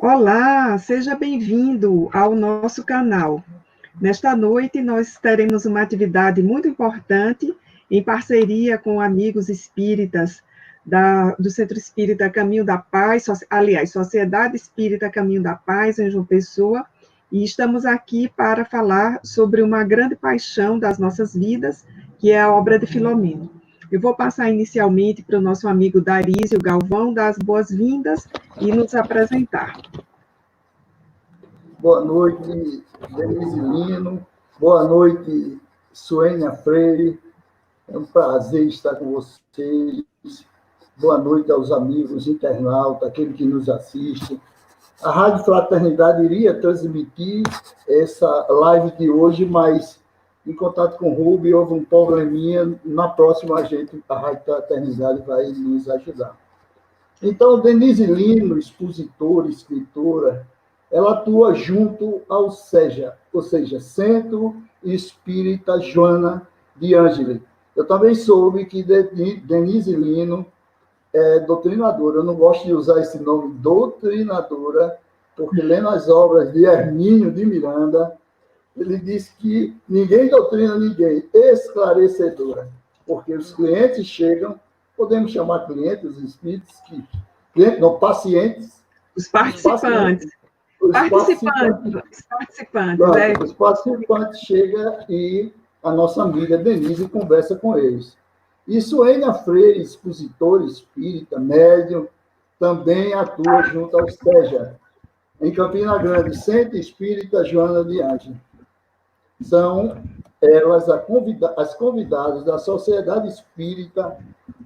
Olá, seja bem-vindo ao nosso canal. Nesta noite, nós teremos uma atividade muito importante em parceria com amigos espíritas do Centro Espírita Caminho da Paz, aliás, Sociedade Espírita Caminho da Paz, em João Pessoa, e estamos aqui para falar sobre uma grande paixão das nossas vidas, que é a obra de Filomeno. Eu vou passar inicialmente para o nosso amigo Darísio Galvão dar as boas-vindas e nos apresentar. Boa noite, Denise Lino. Boa noite, Suênia Freire. É um prazer estar com vocês. Boa noite aos amigos internautas, aquele que nos assiste. A Rádio Fraternidade iria transmitir essa live de hoje, mas em contato com o Rubi houve um probleminha. Na próxima, a Rádio Fraternidade vai nos ajudar. Então, Denise Lino, expositora, escritora, ela atua junto ao SEJA, ou seja, Centro Espírita Joana de Ângeles. Eu também soube que Denise Lino é doutrinadora. Eu não gosto de usar esse nome, doutrinadora, porque lendo as obras de Hermínio de Miranda, ele diz que ninguém doutrina ninguém, esclarecedora, porque os clientes chegam, podemos chamar clientes, os espíritos, não, pacientes. Os participantes. Os participantes chegam e a nossa amiga Denise conversa com eles. E Suênia Freire, expositora espírita, médium, também atua junto ao SEJA, em Campina Grande, Centro Espírita Joana de Ângeles. São elas as convidadas da Sociedade Espírita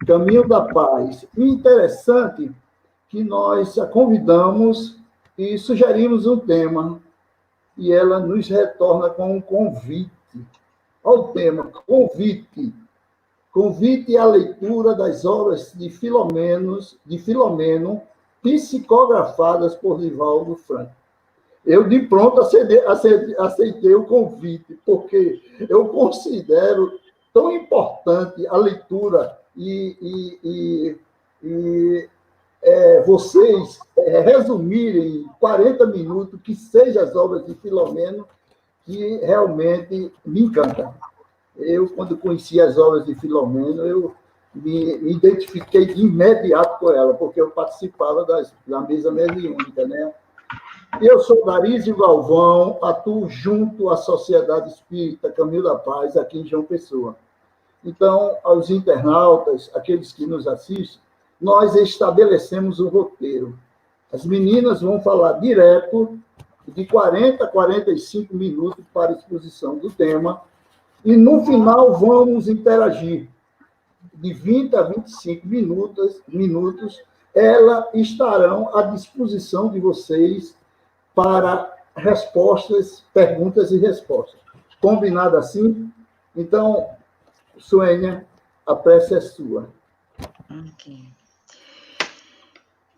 Caminho da Paz. E interessante que nós a convidamos e sugerimos um tema, e ela nos retorna com um convite. Olha o tema, convite. Convite à leitura das obras de Filomeno, psicografadas por Divaldo Franco. Eu, de pronto, aceitei o convite, porque eu considero tão importante a leitura e vocês resumirem em 40 minutos que seja as obras de Filomeno, que realmente me encantam. Eu, quando conheci as obras de Filomeno, eu me identifiquei de imediato com ela, porque eu participava da mesa mediúnica, né? Eu sou Darísio Galvão, atuo junto à Sociedade Espírita Caminho da Paz, aqui em João Pessoa. Então, aos internautas, aqueles que nos assistem, nós estabelecemos um roteiro. As meninas vão falar direto de 40 a 45 minutos para a exposição do tema, e no final vamos interagir. De 20 a 25 minutos, elas estarão à disposição de vocês para respostas, perguntas e respostas. Combinado assim? Então, Suênia, a prece é sua. Ok.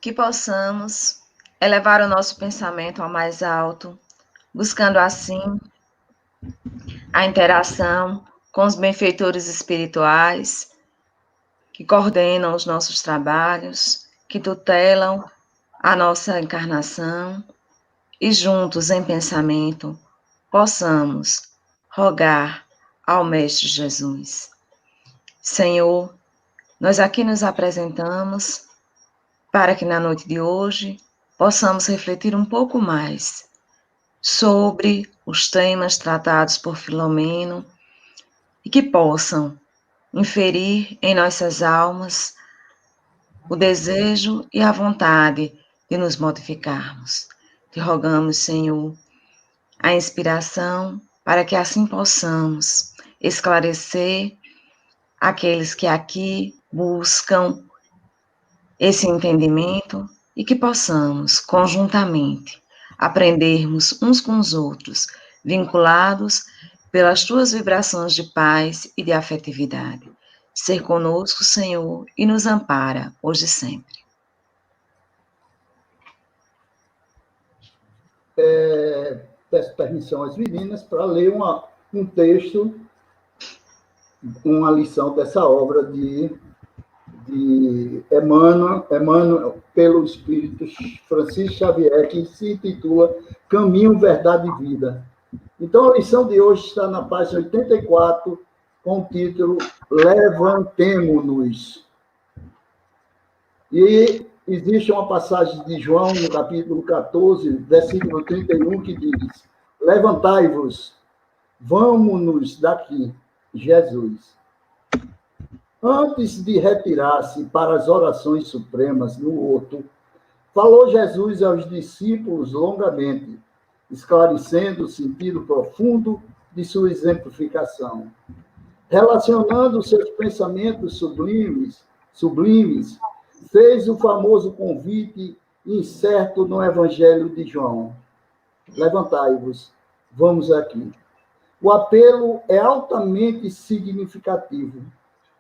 Que possamos elevar o nosso pensamento ao mais alto, buscando assim a interação com os benfeitores espirituais que coordenam os nossos trabalhos, que tutelam a nossa encarnação, e juntos em pensamento possamos rogar ao Mestre Jesus. Senhor, nós aqui nos apresentamos para que na noite de hoje possamos refletir um pouco mais sobre os temas tratados por Filomeno e que possam inferir em nossas almas o desejo e a vontade de nos modificarmos. Te rogamos, Senhor, a inspiração para que assim possamos esclarecer aqueles que aqui buscam esse entendimento e que possamos, conjuntamente, aprendermos uns com os outros, vinculados pelas tuas vibrações de paz e de afetividade. Ser conosco, Senhor, e nos ampara hoje e sempre. Peço permissão às meninas para ler um texto, uma lição dessa obra de de Emmanuel, pelo Espírito Francisco Xavier, que se intitula Caminho, Verdade e Vida. Então, a lição de hoje está na página 84, com o título Levantemo-nos. E existe uma passagem de João, no capítulo 14, versículo 31, que diz: Levantai-vos, vamos-nos daqui, Jesus. Antes de retirar-se para as orações supremas no horto, falou Jesus aos discípulos longamente, esclarecendo o sentido profundo de sua exemplificação. Relacionando seus pensamentos sublimes, fez o famoso convite incerto no Evangelho de João. Levantai-vos, vamos aqui. O apelo é altamente significativo.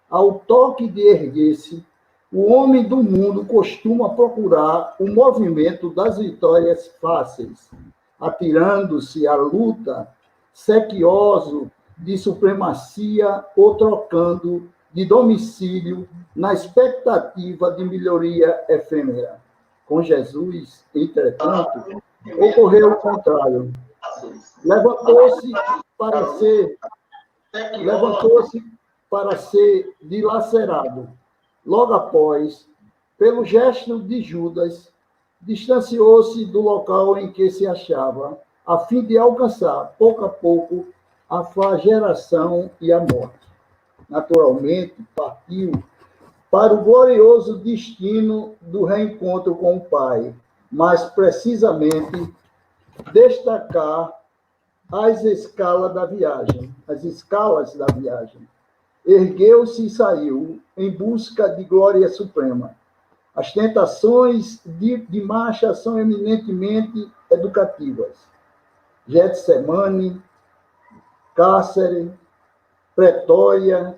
Ao toque de erguer-se, o homem do mundo costuma procurar o movimento das vitórias fáceis, atirando-se à luta, sequioso de supremacia ou trocando de domicílio na expectativa de melhoria efêmera. Com Jesus, entretanto, ocorreu o contrário. Levantou-se para ser dilacerado. Logo após, pelo gesto de Judas, distanciou-se do local em que se achava, a fim de alcançar, pouco a pouco, a flagelação e a morte. Naturalmente, partiu para o glorioso destino do reencontro com o Pai, mas precisamente destacar as escalas da viagem. Ergueu-se e saiu em busca de glória suprema. As tentações de marcha são eminentemente educativas. Getsemane, Cárcere, Pretória,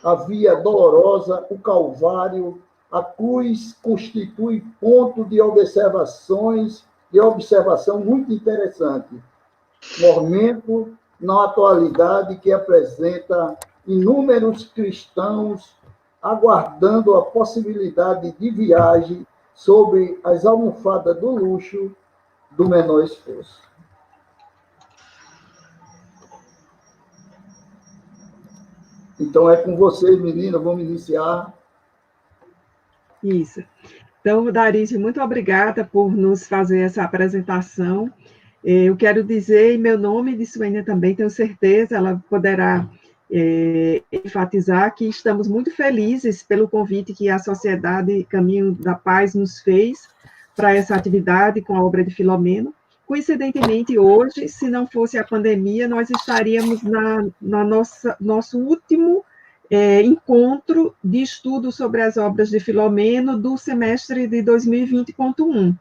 a via dolorosa, o Calvário, a cruz constitui ponto de observação muito interessante. Momento na atualidade que apresenta inúmeros cristãos aguardando a possibilidade de viagem sobre as almofadas do luxo do menor esforço. Então, é com vocês, meninas, vamos iniciar. Isso. Então, Darice, muito obrigada por nos fazer essa apresentação. Eu quero dizer, em meu nome de Suênia também, tenho certeza, ela poderá enfatizar que estamos muito felizes pelo convite que a Sociedade Caminho da Paz nos fez para essa atividade com a obra de Filomeno. Coincidentemente, hoje, se não fosse a pandemia, nós estaríamos na nosso último encontro de estudo sobre as obras de Filomeno do semestre de 2020.1.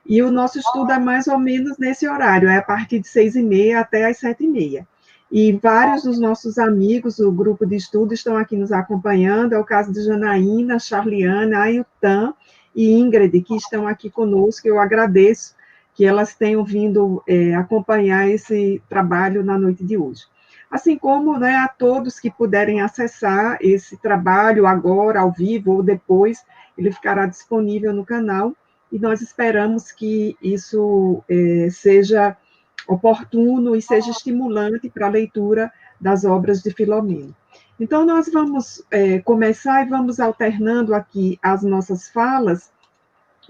E o nosso estudo é mais ou menos nesse horário, é a partir de 6h30 até as 7h30. E vários dos nossos amigos do grupo de estudo estão aqui nos acompanhando, é o caso de Janaína, Charliana, Ailton e Ingrid, que estão aqui conosco. Eu agradeço que elas tenham vindo acompanhar esse trabalho na noite de hoje. Assim como, né, a todos que puderem acessar esse trabalho agora, ao vivo, ou depois, ele ficará disponível no canal, e nós esperamos que isso seja oportuno e seja estimulante para a leitura das obras de Filomeno. Então, nós vamos começar e vamos alternando aqui as nossas falas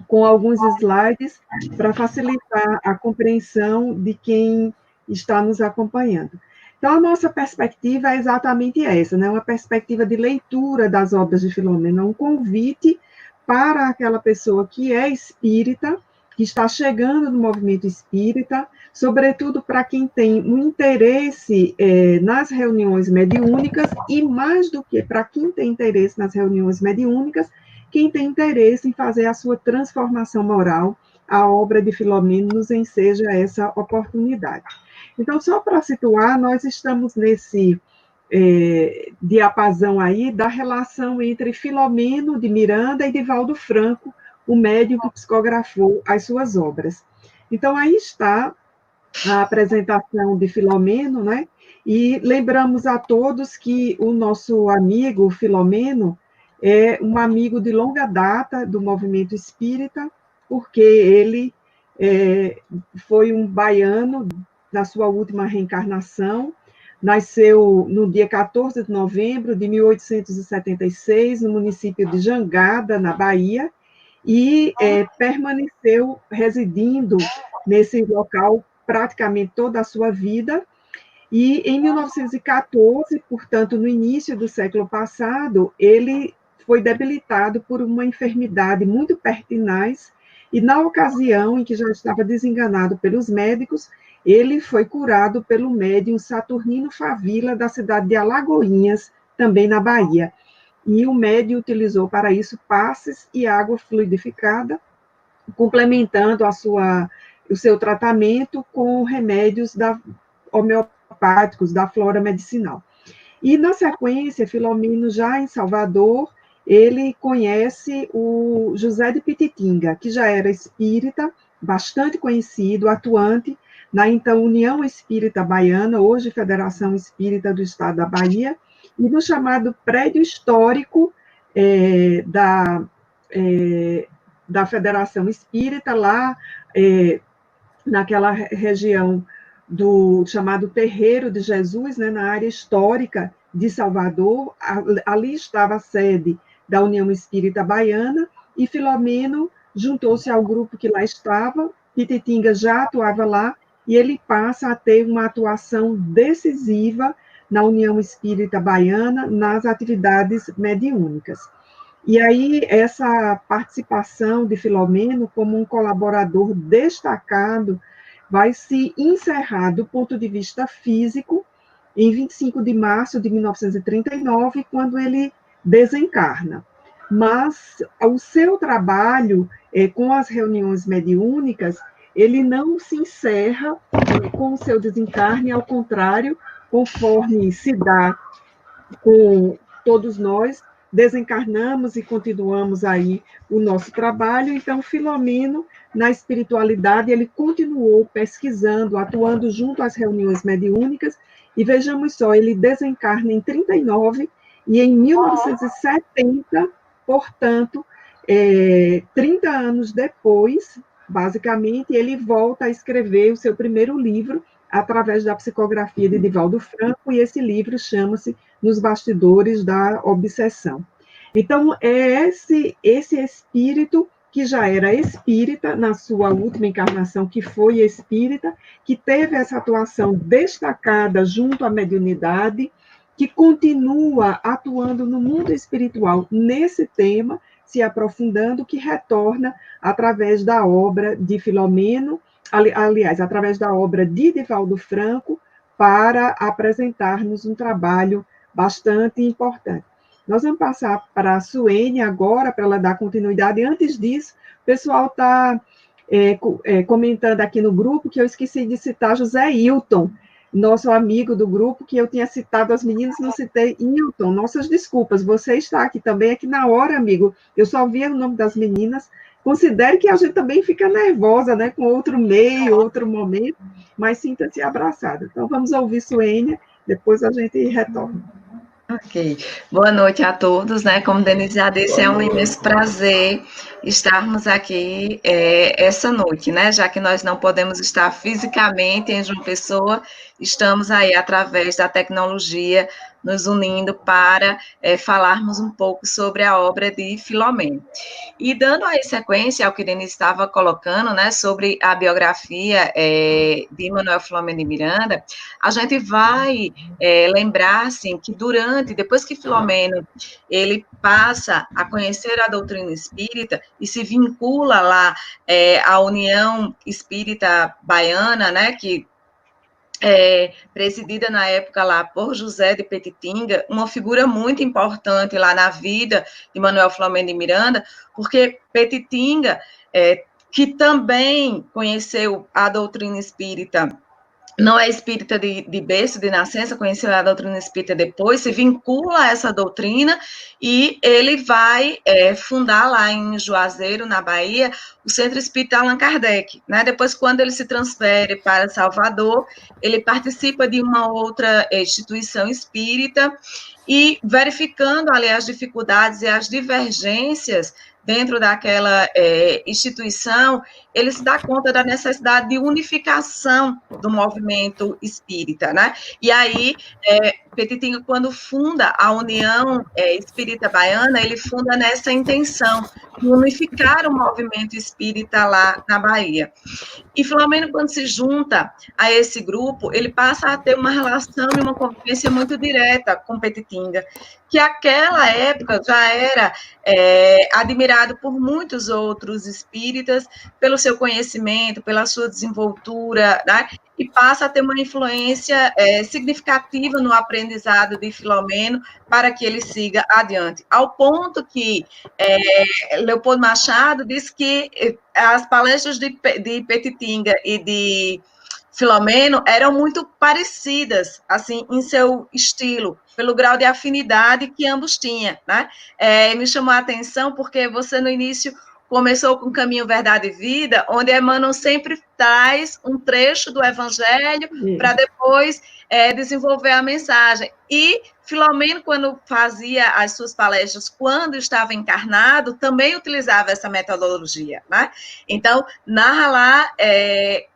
com alguns slides para facilitar a compreensão de quem está nos acompanhando. Então, a nossa perspectiva é exatamente essa, né? Uma perspectiva de leitura das obras de Filomeno, um convite para aquela pessoa que é espírita, que está chegando no movimento espírita, sobretudo para quem tem um interesse nas reuniões mediúnicas, e mais do que para quem tem interesse nas reuniões mediúnicas, quem tem interesse em fazer a sua transformação moral, a obra de Filomeno nos enseja essa oportunidade. Então, só para situar, nós estamos nesse diapasão aí da relação entre Filomeno de Miranda e Divaldo Franco, o médium que psicografou as suas obras. Então, aí está a apresentação de Filomeno, né? E lembramos a todos que o nosso amigo Filomeno, é um amigo de longa data do movimento espírita, porque ele foi um baiano na sua última reencarnação, nasceu no dia 14 de novembro de 1876, no município de Jangada, na Bahia, e permaneceu residindo nesse local praticamente toda a sua vida. E em 1914, portanto, no início do século passado, ele foi debilitado por uma enfermidade muito pertinaz, e na ocasião em que já estava desenganado pelos médicos, ele foi curado pelo médium Saturnino Favila, da cidade de Alagoinhas, também na Bahia. E o médium utilizou para isso passes e água fluidificada, complementando o seu tratamento com remédios homeopáticos da flora medicinal. E, na sequência, Filomeno, já em Salvador, ele conhece o José de Pititinga, que já era espírita, bastante conhecido, atuante na então União Espírita Baiana, hoje Federação Espírita do Estado da Bahia, e no chamado prédio histórico da Federação Espírita, lá naquela região do chamado Terreiro de Jesus, né, na área histórica de Salvador. Ali estava a sede da União Espírita Baiana, e Filomeno juntou-se ao grupo que lá estava. Pititinga já atuava lá, e ele passa a ter uma atuação decisiva na União Espírita Baiana, nas atividades mediúnicas. E aí, essa participação de Filomeno como um colaborador destacado vai se encerrar do ponto de vista físico em 25 de março de 1939, quando ele desencarna. Mas o seu trabalho com as reuniões mediúnicas, ele não se encerra com o seu desencarne, ao contrário, conforme se dá com todos nós, desencarnamos e continuamos aí o nosso trabalho. Então, Filomeno, na espiritualidade, ele continuou pesquisando, atuando junto às reuniões mediúnicas, e vejamos só, ele desencarna em 39, e em 1970, portanto, 30 anos depois, basicamente, ele volta a escrever o seu primeiro livro, através da psicografia de Divaldo Franco, e esse livro chama-se Nos Bastidores da Obsessão. Então, é esse espírito que já era espírita na sua última encarnação, que foi espírita, que teve essa atuação destacada junto à mediunidade, que continua atuando no mundo espiritual nesse tema, se aprofundando, que retorna através da obra de Filomeno, aliás, através da obra de Divaldo Franco, para apresentar-nos um trabalho bastante importante. Nós vamos passar para a Suene agora, para ela dar continuidade. Antes disso, o pessoal está comentando aqui no grupo que eu esqueci de citar José Hilton, nosso amigo do grupo, que eu tinha citado as meninas, não citei Hilton. Nossas desculpas, você está aqui também, aqui na hora, amigo. Eu só via o nome das meninas. Considere que a gente também fica nervosa, né, com outro meio, outro momento, mas sinta-se abraçada. Então, vamos ouvir Suênia, depois a gente retorna. Ok. Boa noite a todos, né? Como Denise já disse, é um imenso prazer estarmos aqui essa noite, né? Já que nós não podemos estar fisicamente em João Pessoa, estamos aí através da tecnologia nos unindo para falarmos um pouco sobre a obra de Filomeno. E dando aí sequência ao que Denise estava colocando, né, sobre a biografia de Manuel Filomeno de Miranda, a gente vai lembrar, assim, que depois que Filomeno, ele passa a conhecer a doutrina espírita e se vincula lá à União Espírita Baiana, né, que presidida na época lá por José de Pititinga, uma figura muito importante lá na vida de Manuel Filomeno de Miranda, porque Pititinga, que também conheceu a doutrina espírita não é espírita de berço, de nascença, conheceu a doutrina espírita depois, se vincula a essa doutrina e ele vai fundar lá em Juazeiro, na Bahia, o Centro Espírita Allan Kardec, né? Depois, quando ele se transfere para Salvador, ele participa de uma outra instituição espírita e verificando ali as dificuldades e as divergências dentro daquela instituição, ele se dá conta da necessidade de unificação do movimento espírita, né? E aí, Petitinga, quando funda a União Espírita Baiana, ele funda nessa intenção de unificar o movimento espírita lá na Bahia. E Filomeno, quando se junta a esse grupo, ele passa a ter uma relação e uma convivência muito direta com Petitinga, que naquela época já era admirado por muitos outros espíritas, pelo seu conhecimento, pela sua desenvoltura, né? E passa a ter uma influência significativa no aprendizado de Filomeno para que ele siga adiante. Ao ponto que Leopoldo Machado diz que as palestras de Petitinga e de Filomeno eram muito parecidas, assim, em seu estilo, pelo grau de afinidade que ambos tinham, né? Me chamou a atenção porque você, no início, começou com Caminho, Verdade e Vida, onde Emmanuel sempre traz um trecho do Evangelho para depois desenvolver a mensagem. E Filomeno, quando fazia as suas palestras, quando estava encarnado, também utilizava essa metodologia, né? Então, narra lá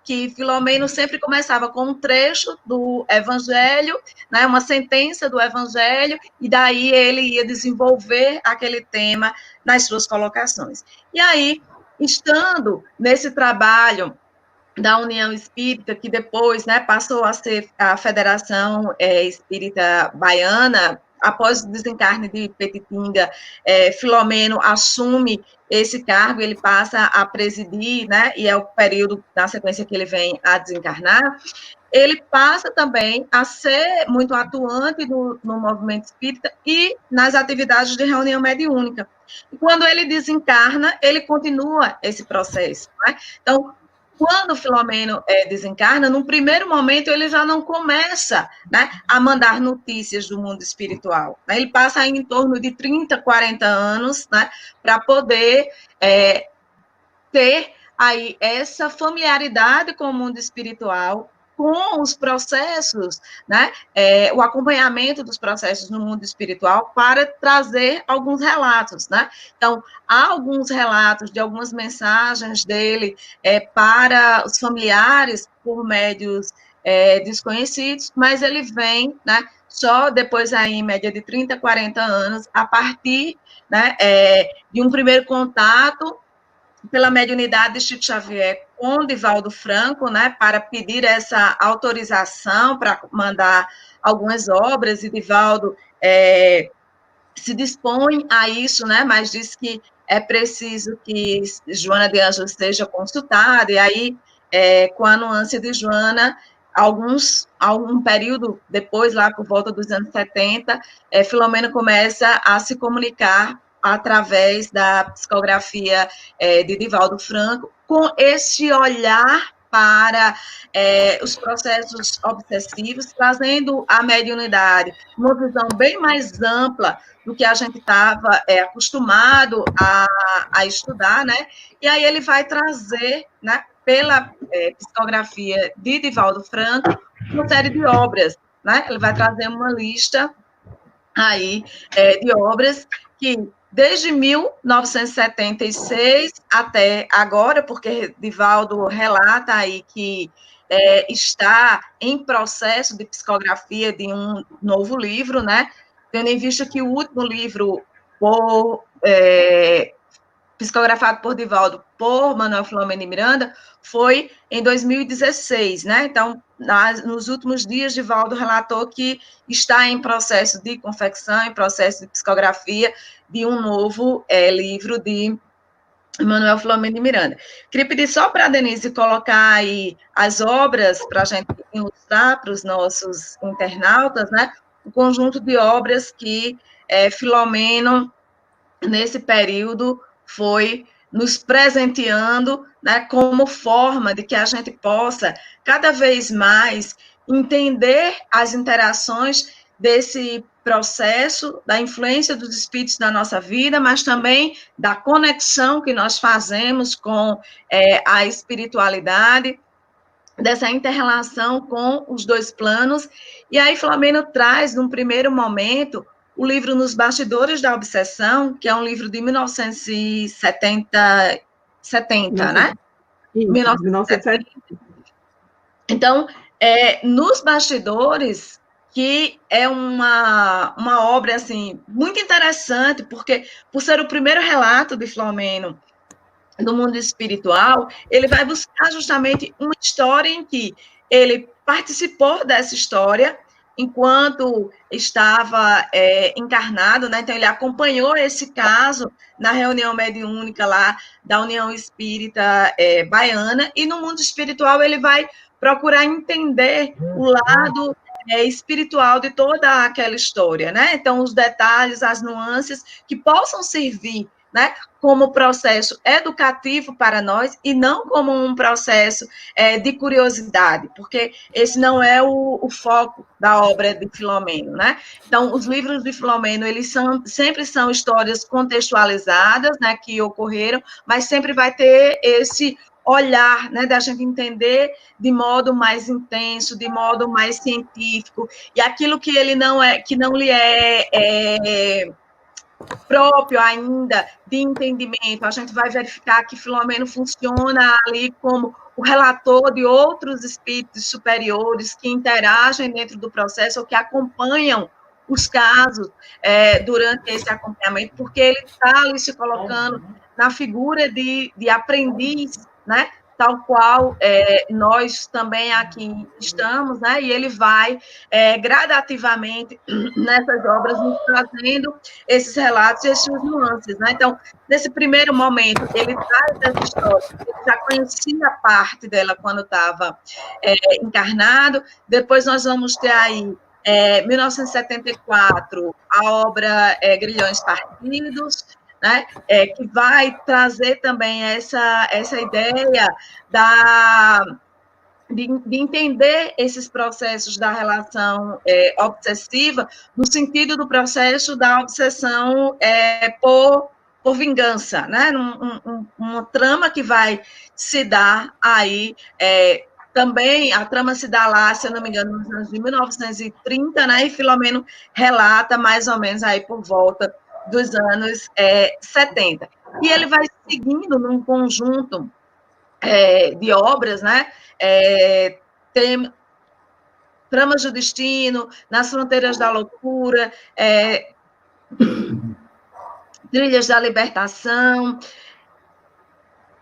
que Filomeno sempre começava com um trecho do Evangelho, né, uma sentença do Evangelho, e daí ele ia desenvolver aquele tema nas suas colocações. E aí, estando nesse trabalho da União Espírita, que depois, né, passou a ser a Federação Espírita Baiana, após o desencarne de Petitinga, Filomeno assume esse cargo, ele passa a presidir, né, e é o período, na sequência, que ele vem a desencarnar. Ele passa também a ser muito atuante no movimento espírita e nas atividades de reunião mediúnica. E quando ele desencarna, ele continua esse processo, né? Então, quando Filomeno desencarna, num primeiro momento ele já não começa, né, a mandar notícias do mundo espiritual. Né? Ele passa aí em torno de 30, 40 anos, né, para poder ter aí essa familiaridade com o mundo espiritual, com os processos, né, o acompanhamento dos processos no mundo espiritual para trazer alguns relatos, né? Então, há alguns relatos de algumas mensagens dele para os familiares por médios desconhecidos, mas ele vem, né, só depois aí, em média de 30, 40 anos, a partir, né, de um primeiro contato pela mediunidade de Chico Xavier com Divaldo Franco, né, para pedir essa autorização para mandar algumas obras, e Divaldo se dispõe a isso, né, mas diz que é preciso que Joana de Ângeles seja consultada, e aí, com a nuance de Joana, algum período depois, lá por volta dos anos 70, Filomeno começa a se comunicar através da psicografia de Divaldo Franco, com esse olhar para os processos obsessivos, trazendo a mediunidade uma visão bem mais ampla do que a gente estava acostumado a estudar, né? E aí ele vai trazer, né, pela psicografia de Divaldo Franco, uma série de obras, né? Ele vai trazer uma lista aí de obras que desde 1976 até agora, porque Divaldo relata aí que está em processo de psicografia de um novo livro, né? Tendo em vista que o último livro psicografado por Divaldo, por Manuel Filomeno de Miranda, foi em 2016, né? Então, nos últimos dias, Divaldo relatou que está em processo de confecção, em processo de psicografia de um novo livro de Manuel Filomeno de Miranda. Queria pedir só para a Denise colocar aí as obras para a gente ilustrar para os nossos internautas, né? Um conjunto de obras que Filomeno, nesse período, foi nos presenteando, né, como forma de que a gente possa cada vez mais entender as interações desse processo, da influência dos espíritos na nossa vida, mas também da conexão que nós fazemos com a espiritualidade, dessa inter-relação com os dois planos. E aí Filomeno traz, num primeiro momento, o livro Nos Bastidores da Obsessão, que é um livro de 1970, né? Isso, 1970. Então, Nos Bastidores, que é uma obra, assim, muito interessante, porque, por ser o primeiro relato de Filomeno do mundo espiritual, ele vai buscar justamente uma história em que ele participou dessa história enquanto estava encarnado, né? Então ele acompanhou esse caso na reunião mediúnica lá da União Espírita Baiana, e no mundo espiritual ele vai procurar entender o lado espiritual de toda aquela história, né? Então os detalhes, as nuances que possam servir, né, como processo educativo para nós e não como um processo de curiosidade, porque esse não é o foco da obra de Filomeno, né? Então, os livros de Filomeno, eles sempre são histórias contextualizadas, né, que ocorreram, mas sempre vai ter esse olhar, né, da gente entender de modo mais intenso, de modo mais científico, e aquilo que ele que não lhe é próprio ainda de entendimento, a gente vai verificar que Filomeno funciona ali como o relator de outros espíritos superiores que interagem dentro do processo ou que acompanham os casos durante esse acompanhamento, porque ele está ali se colocando na figura de aprendiz, né? Tal qual nós também aqui estamos, né? E ele vai gradativamente nessas obras nos trazendo esses relatos e essas nuances, né? Então, nesse primeiro momento, ele traz essa história, ele já conhecia parte dela quando estava encarnado. Depois nós vamos ter aí 1974, a obra Grilhões Partidos, né, que vai trazer também essa ideia de entender esses processos da relação obsessiva, no sentido do processo da obsessão por vingança, né? Uma trama que vai se dar aí, também a trama se dá lá, se eu não me engano, nos anos de 1930, né? E Filomeno relata mais ou menos aí por volta dos anos 70. E ele vai seguindo num conjunto de obras, né? Tem Tramas do Destino, Nas Fronteiras da Loucura, Trilhas da Libertação,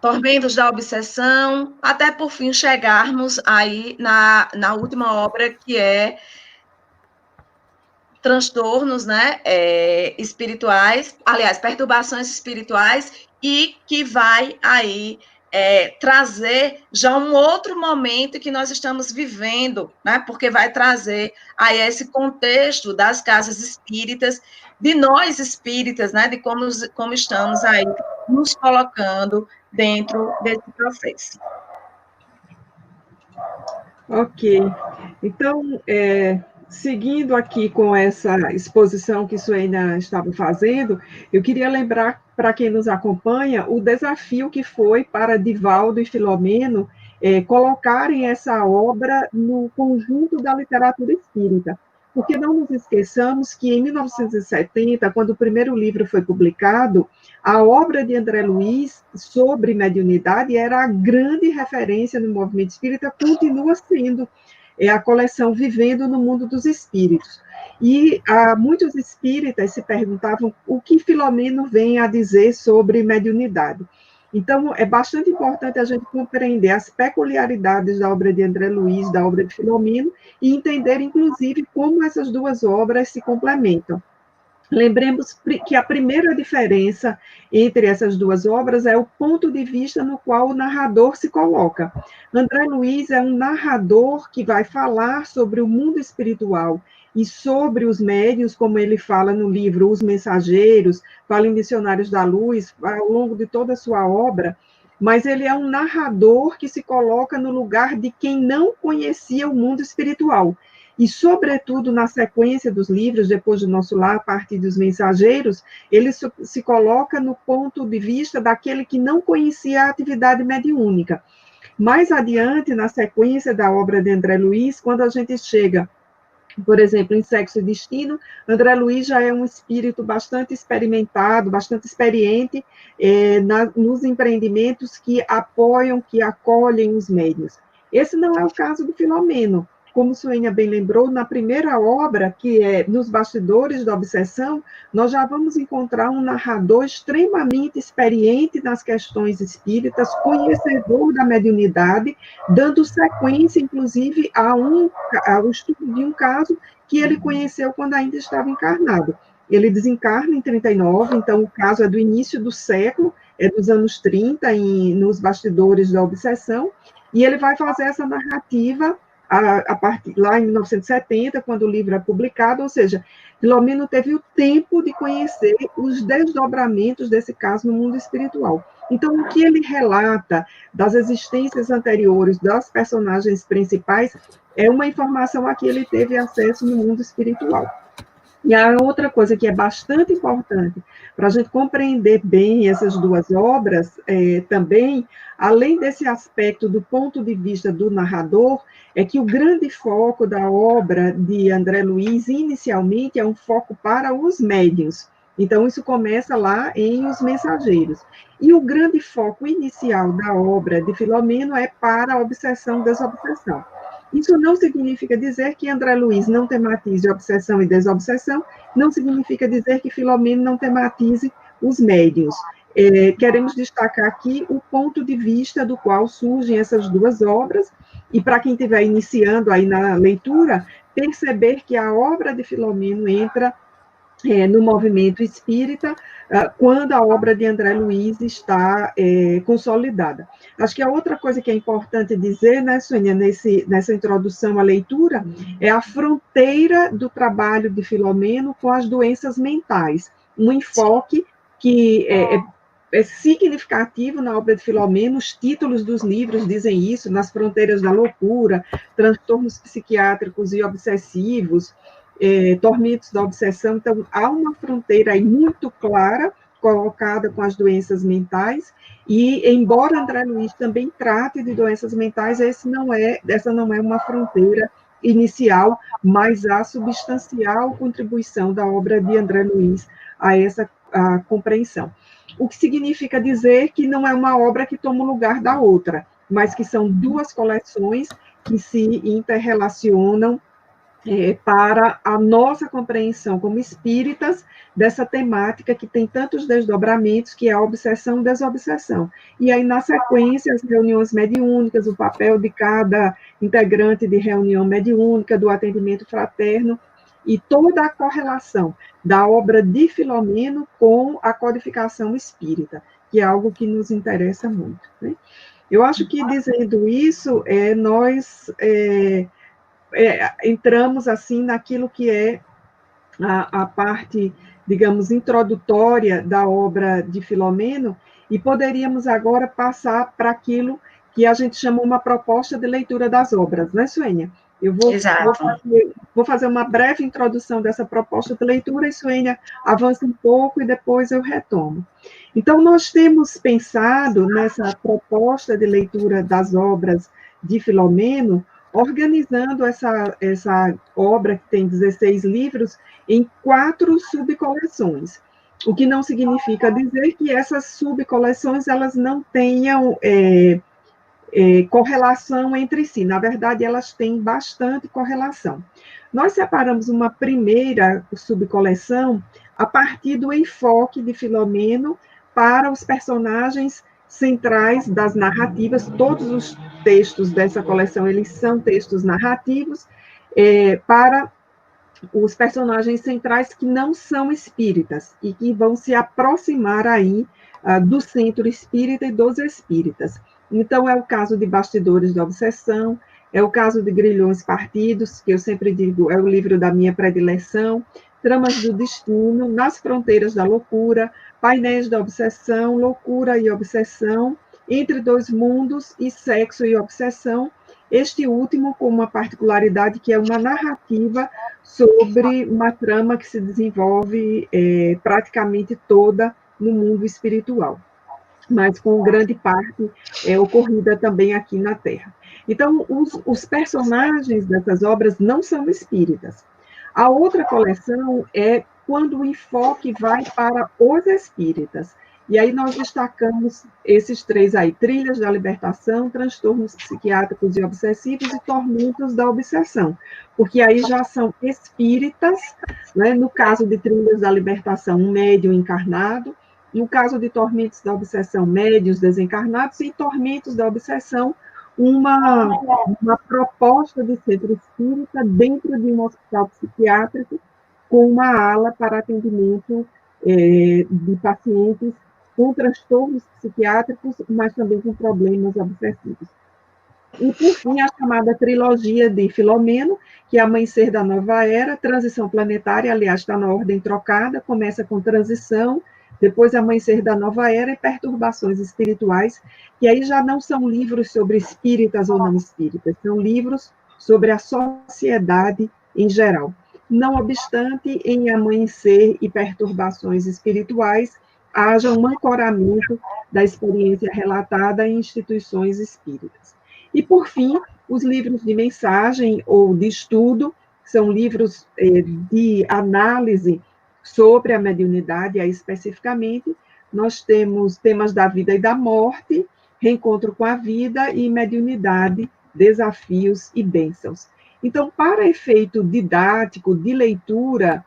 Tormentos da Obsessão, até por fim chegarmos aí na última obra, que é Transtornos, né, espirituais, aliás, Perturbações Espirituais, e que vai aí trazer já um outro momento que nós estamos vivendo, né, porque vai trazer aí esse contexto das casas espíritas, de nós espíritas, né, de como estamos aí nos colocando dentro desse processo. Ok. Então, seguindo aqui com essa exposição que Suena estava fazendo, eu queria lembrar para quem nos acompanha o desafio que foi para Divaldo e Filomeno colocarem essa obra no conjunto da literatura espírita. Porque não nos esqueçamos que em 1970, quando o primeiro livro foi publicado, a obra de André Luiz sobre mediunidade era a grande referência no movimento espírita, continua sendo a coleção Vivendo no Mundo dos Espíritos. E muitos espíritas se perguntavam o que Filomeno vem a dizer sobre mediunidade. Então, é bastante importante a gente compreender as peculiaridades da obra de André Luiz, da obra de Filomeno, e entender, inclusive, como essas duas obras se complementam. Lembremos que a primeira diferença entre essas duas obras é o ponto de vista no qual o narrador se coloca. André Luiz é um narrador que vai falar sobre o mundo espiritual e sobre os médiuns, como ele fala no livro Os Mensageiros, fala em Missionários da Luz, ao longo de toda a sua obra, mas ele é um narrador que se coloca no lugar de quem não conhecia o mundo espiritual. E, sobretudo, na sequência dos livros, depois do Nosso Lar, a partir dos Mensageiros, ele se coloca no ponto de vista daquele que não conhecia a atividade mediúnica. Mais adiante, na sequência da obra de André Luiz, quando a gente chega, por exemplo, em Sexo e Destino, André Luiz já é um espírito bastante experimentado, bastante experiente nos empreendimentos que apoiam, que acolhem os médiuns. Esse não é o caso do Filomeno. Como Suênia bem lembrou, na primeira obra, que é Nos Bastidores da Obsessão, nós já vamos encontrar um narrador extremamente experiente nas questões espíritas, conhecedor da mediunidade, dando sequência, inclusive, ao estudo de um caso que ele conheceu quando ainda estava encarnado. Ele desencarna em 39, então o caso é do início do século, é dos anos 30, Nos Bastidores da Obsessão, e ele vai fazer essa narrativa a partir lá em 1970, quando o livro é publicado, ou seja, Filomeno teve o tempo de conhecer os desdobramentos desse caso no mundo espiritual. Então, o que ele relata das existências anteriores das personagens principais é uma informação a que ele teve acesso no mundo espiritual. E a outra coisa que é bastante importante para a gente compreender bem essas duas obras também, além desse aspecto do ponto de vista do narrador, é que o grande foco da obra de André Luiz, inicialmente, é um foco para os médiuns. Então, isso começa lá em Os Mensageiros. E o grande foco inicial da obra de Filomeno é para a obsessão e desobsessão. Isso não significa dizer que André Luiz não tematize obsessão e desobsessão, não significa dizer que Filomeno não tematize os médiuns. Queremos destacar aqui o ponto de vista do qual surgem essas duas obras, e para quem estiver iniciando aí na leitura, perceber que a obra de Filomeno entra no movimento espírita, quando a obra de André Luiz está consolidada. Acho que a outra coisa que é importante dizer, né, Sônia, nessa introdução à leitura, é a fronteira do trabalho de Filomeno com as doenças mentais, um enfoque que é significativo na obra de Filomeno, os títulos dos livros dizem isso, Nas Fronteiras da Loucura, Transtornos Psiquiátricos e Obsessivos, Tormentos da Obsessão. Então, há uma fronteira aí muito clara, colocada com as doenças mentais, e, embora André Luiz também trate de doenças mentais, essa não é uma fronteira inicial, mas há substancial contribuição da obra de André Luiz a essa compreensão. O que significa dizer que não é uma obra que toma o lugar da outra, mas que são duas coleções que se interrelacionam para a nossa compreensão como espíritas dessa temática que tem tantos desdobramentos, que é a obsessão e desobsessão. E aí, na sequência, as reuniões mediúnicas, o papel de cada integrante de reunião mediúnica, do atendimento fraterno, e toda a correlação da obra de Filomeno com a codificação espírita, que é algo que nos interessa muito, né? Eu acho que, dizendo isso, nós entramos assim naquilo que é a parte, digamos, introdutória da obra de Filomeno, e poderíamos agora passar para aquilo que a gente chama uma proposta de leitura das obras, não é, Suênia? Eu vou fazer uma breve introdução dessa proposta de leitura, e Suênia avança um pouco e depois eu retomo. Então, nós temos pensado nessa proposta de leitura das obras de Filomeno, organizando essa obra, que tem 16 livros, em 4 subcoleções, o que não significa dizer que essas subcoleções elas não tenham correlação entre si. Na verdade, elas têm bastante correlação. Nós separamos uma primeira subcoleção a partir do enfoque de Filomeno para os personagens centrais das narrativas. Todos os textos dessa coleção, eles são textos narrativos, para os personagens centrais que não são espíritas e que vão se aproximar aí do centro espírita e dos espíritas. Então, é o caso de Bastidores da Obsessão, é o caso de Grilhões Partidos, que eu sempre digo, é o livro da minha predileção, Tramas do Destino, Nas Fronteiras da Loucura, Painéis da Obsessão, Loucura e Obsessão, Entre Dois Mundos e Sexo e Obsessão, este último com uma particularidade que é uma narrativa sobre uma trama que se desenvolve praticamente toda no mundo espiritual, mas com grande parte ocorrida também aqui na Terra. Então, os personagens dessas obras não são espíritas. A outra coleção é quando o enfoque vai para os espíritas. E aí nós destacamos esses três aí: Trilhas da Libertação, Transtornos Psiquiátricos e Obsessivos e Tormentos da Obsessão, porque aí já são espíritas, né? No caso de Trilhas da Libertação, um médium encarnado, no caso de Tormentos da Obsessão, médiuns desencarnados, e Tormentos da Obsessão, uma proposta de centro espírita dentro de um hospital psiquiátrico, com uma ala para atendimento de pacientes com transtornos psiquiátricos, mas também com problemas obsessivos. E, por fim, a chamada trilogia de Filomeno, que é Amanhecer da Nova Era, Transição Planetária, aliás, está na ordem trocada, começa com Transição, depois Amanhecer da Nova Era e Perturbações Espirituais, que aí já não são livros sobre espíritas ou não espíritas, são livros sobre a sociedade em geral. Não obstante, em Amanhecer e Perturbações Espirituais, haja um ancoramento da experiência relatada em instituições espíritas. E, por fim, os livros de mensagem ou de estudo, são livros de análise sobre a mediunidade, aí especificamente, nós temos Temas da Vida e da Morte, Reencontro com a Vida e Mediunidade, Desafios e Bênçãos. Então, para efeito didático, de leitura,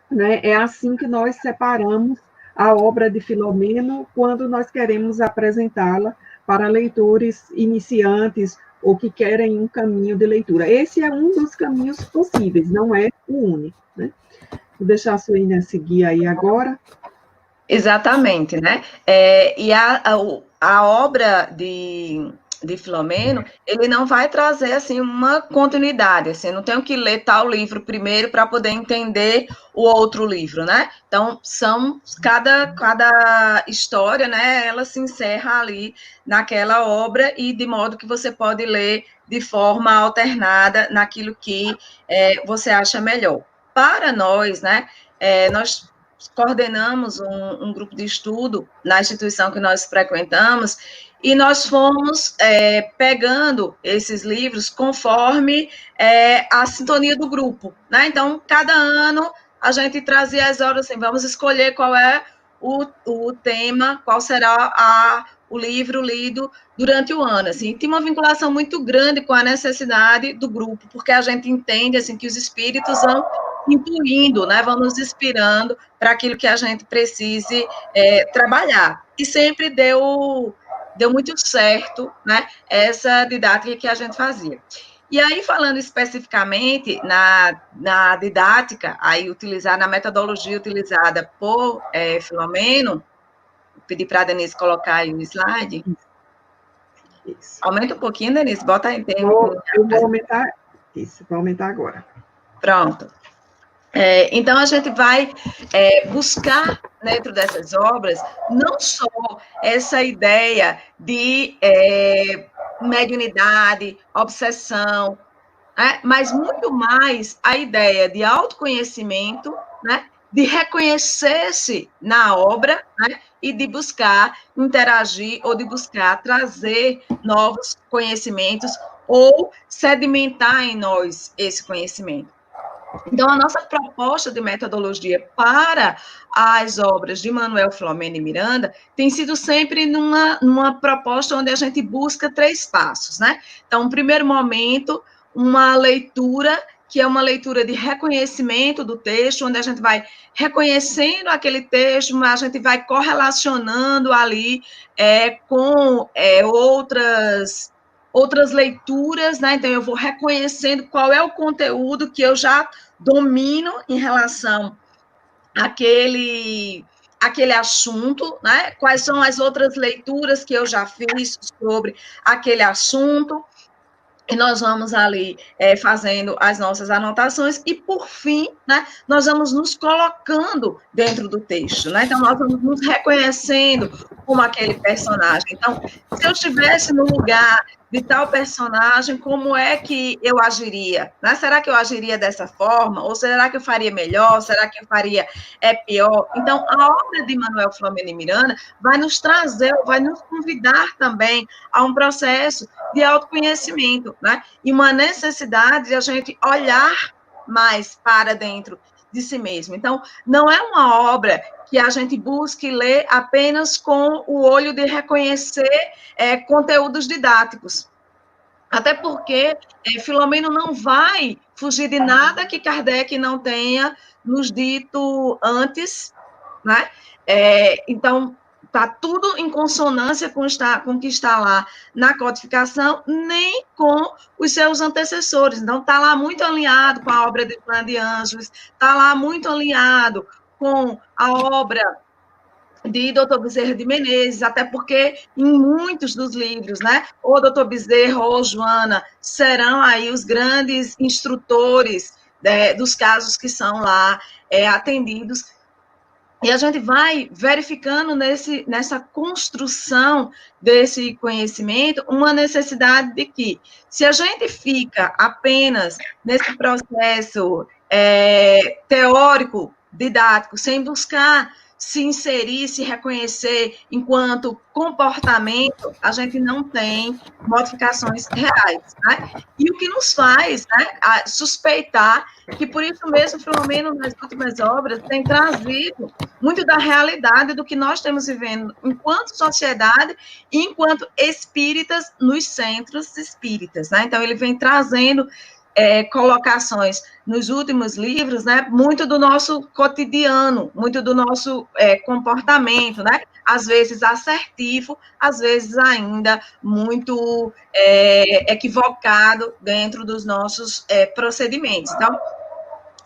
né, é assim que nós separamos a obra de Filomeno quando nós queremos apresentá-la para leitores iniciantes ou que querem um caminho de leitura. Esse é um dos caminhos possíveis, não é o único, né? Vou deixar a Suína seguir aí agora. Exatamente, né? E a obra de Filomeno, ele não vai trazer, assim, uma continuidade, assim, eu não tenho que ler tal livro primeiro para poder entender o outro livro, né? Então, cada história, né, ela se encerra ali naquela obra e de modo que você pode ler de forma alternada naquilo que você acha melhor. Para nós, né, nós coordenamos um grupo de estudo na instituição que nós frequentamos e nós fomos pegando esses livros conforme a sintonia do grupo, né? Então, cada ano a gente trazia as horas assim, vamos escolher qual é o tema, qual será o livro lido durante o ano, assim, tem uma vinculação muito grande com a necessidade do grupo, porque a gente entende, assim, que os espíritos vão intuindo, né, vão nos inspirando para aquilo que a gente precise trabalhar, e sempre deu muito certo, né, essa didática que a gente fazia. E aí, falando especificamente na didática, aí na metodologia utilizada por Filomeno, pedi para a Denise colocar aí o slide. Isso. Aumenta um pouquinho, Denise, bota aí. Eu vou aumentar, isso, vou aumentar agora. Pronto. Então, a gente vai buscar dentro dessas obras não só essa ideia de mediunidade, obsessão, né, mas muito mais a ideia de autoconhecimento, né, de reconhecer-se na obra, né, e de buscar interagir ou de buscar trazer novos conhecimentos ou sedimentar em nós esse conhecimento. Então, a nossa proposta de metodologia para as obras de Manuel Filomeno e Miranda tem sido sempre numa proposta onde a gente busca 3 passos, né? Então, no primeiro momento, uma leitura que é uma leitura de reconhecimento do texto, onde a gente vai reconhecendo aquele texto, mas a gente vai correlacionando ali com outras leituras, né? Então, eu vou reconhecendo qual é o conteúdo que eu já domino em relação àquele assunto, né? Quais são as outras leituras que eu já fiz sobre aquele assunto. e nós vamos ali fazendo as nossas anotações e, por fim, né, nós vamos nos colocando dentro do texto, né? Então, nós vamos nos reconhecendo como aquele personagem. Então, se eu estivesse no lugar de tal personagem, como é que eu agiria? Né? Será que eu agiria dessa forma? Ou será que eu faria melhor? Será que eu faria pior? Então, a obra de Manuel Filomeno de Miranda vai nos trazer, vai nos convidar também a um processo de autoconhecimento, né? E uma necessidade de a gente olhar mais para dentro de si mesmo. Então, não é uma obra que a gente busque ler apenas com o olho de reconhecer conteúdos didáticos. Até porque Filomeno não vai fugir de nada que Kardec não tenha nos dito antes, né? Então, está tudo em consonância com o que está lá na codificação, nem com os seus antecessores. Então, está lá muito alinhado com a obra de Joana de Ângeles, está lá muito alinhado com a obra de Dr. Bezerra de Menezes, até porque em muitos dos livros, né, ou Dr. Bezerra ou Joana serão aí os grandes instrutores dos casos que são lá atendidos. E a gente vai verificando nessa construção desse conhecimento uma necessidade de que, se a gente fica apenas nesse processo teórico, didático, sem buscar se inserir, se reconhecer enquanto comportamento, a gente não tem modificações reais, né? E o que nos faz, né, suspeitar que, por isso mesmo, Filomeno, nas últimas obras, tem trazido muito da realidade do que nós estamos vivendo enquanto sociedade e enquanto espíritas nos centros espíritas, né? Então, ele vem trazendo colocações nos últimos livros, né, muito do nosso cotidiano, muito do nosso comportamento, né, às vezes assertivo, às vezes ainda muito equivocado dentro dos nossos procedimentos. Então,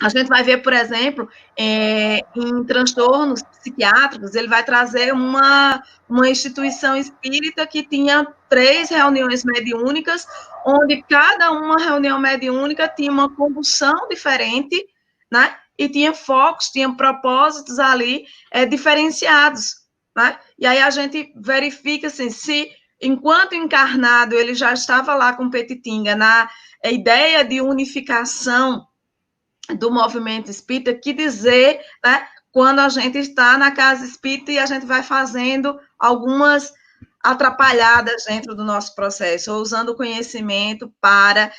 a gente vai ver, por exemplo, em transtornos psiquiátricos, ele vai trazer uma instituição espírita que tinha 3 reuniões mediúnicas, onde cada uma reunião mediúnica tinha uma condução diferente, né? E tinha focos, tinha propósitos ali diferenciados, né? E aí a gente verifica assim, se enquanto encarnado ele já estava lá com Petitinga na ideia de unificação do movimento espírita, que dizer, né, quando a gente está na casa espírita e a gente vai fazendo algumas atrapalhadas dentro do nosso processo, ou usando o conhecimento para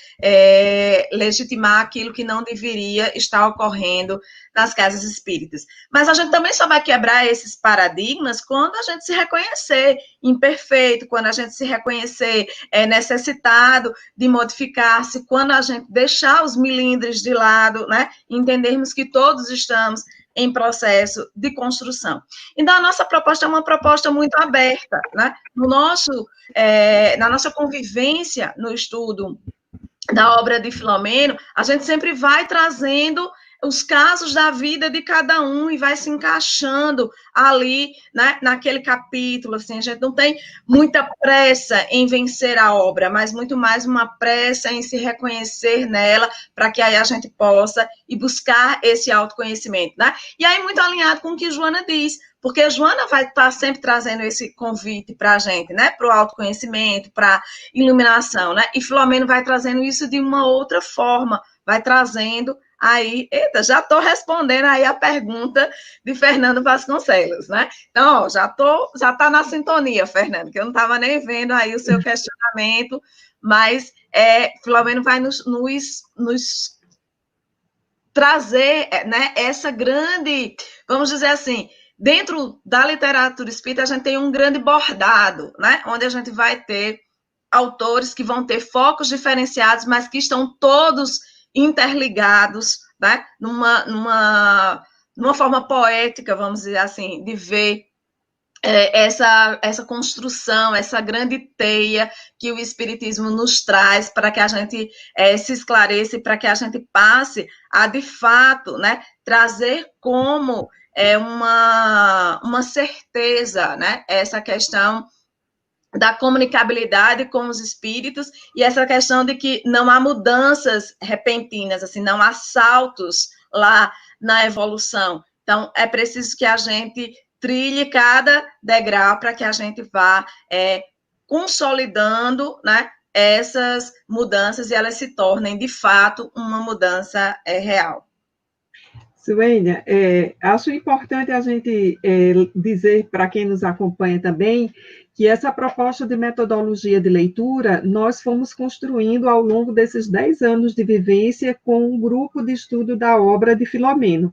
legitimar aquilo que não deveria estar ocorrendo nas casas espíritas. Mas a gente também só vai quebrar esses paradigmas quando a gente se reconhecer imperfeito, quando a gente se reconhecer necessitado de modificar-se, quando a gente deixar os milindres de lado, né, entendermos que todos estamos em processo de construção. Então, a nossa proposta é uma proposta muito aberta, né? Na nossa convivência no estudo da obra de Filomeno, a gente sempre vai trazendo os casos da vida de cada um e vai se encaixando ali, né, naquele capítulo, assim, a gente não tem muita pressa em vencer a obra, mas muito mais uma pressa em se reconhecer nela, para que aí a gente possa ir buscar esse autoconhecimento, né? E aí muito alinhado com o que Joana diz, porque a Joana vai estar sempre trazendo esse convite para a gente, né, para o autoconhecimento, para a iluminação, né, e Filomeno vai trazendo isso de uma outra forma, vai trazendo aí, eita, já estou respondendo aí a pergunta de Fernando Vasconcelos, né? Então, ó, já está na sintonia, Fernando, que eu não estava nem vendo aí o seu questionamento, mas Filomeno vai nos trazer, né, essa grande, vamos dizer assim, dentro da literatura espírita, a gente tem um grande bordado, né, onde a gente vai ter autores que vão ter focos diferenciados, mas que estão todos interligados, né, numa forma poética, vamos dizer assim, de ver essa construção, essa grande teia que o Espiritismo nos traz para que a gente se esclareça e para que a gente passe a, de fato, né, trazer como uma certeza, né, essa questão da comunicabilidade com os espíritos e essa questão de que não há mudanças repentinas, assim, não há saltos lá na evolução. Então, é preciso que a gente trilhe cada degrau para que a gente vá consolidando, né, essas mudanças e elas se tornem, de fato, uma mudança real. Suênia, acho importante a gente dizer para quem nos acompanha também que essa proposta de metodologia de leitura nós fomos construindo ao longo desses 10 anos de vivência com um grupo de estudo da obra de Filomeno,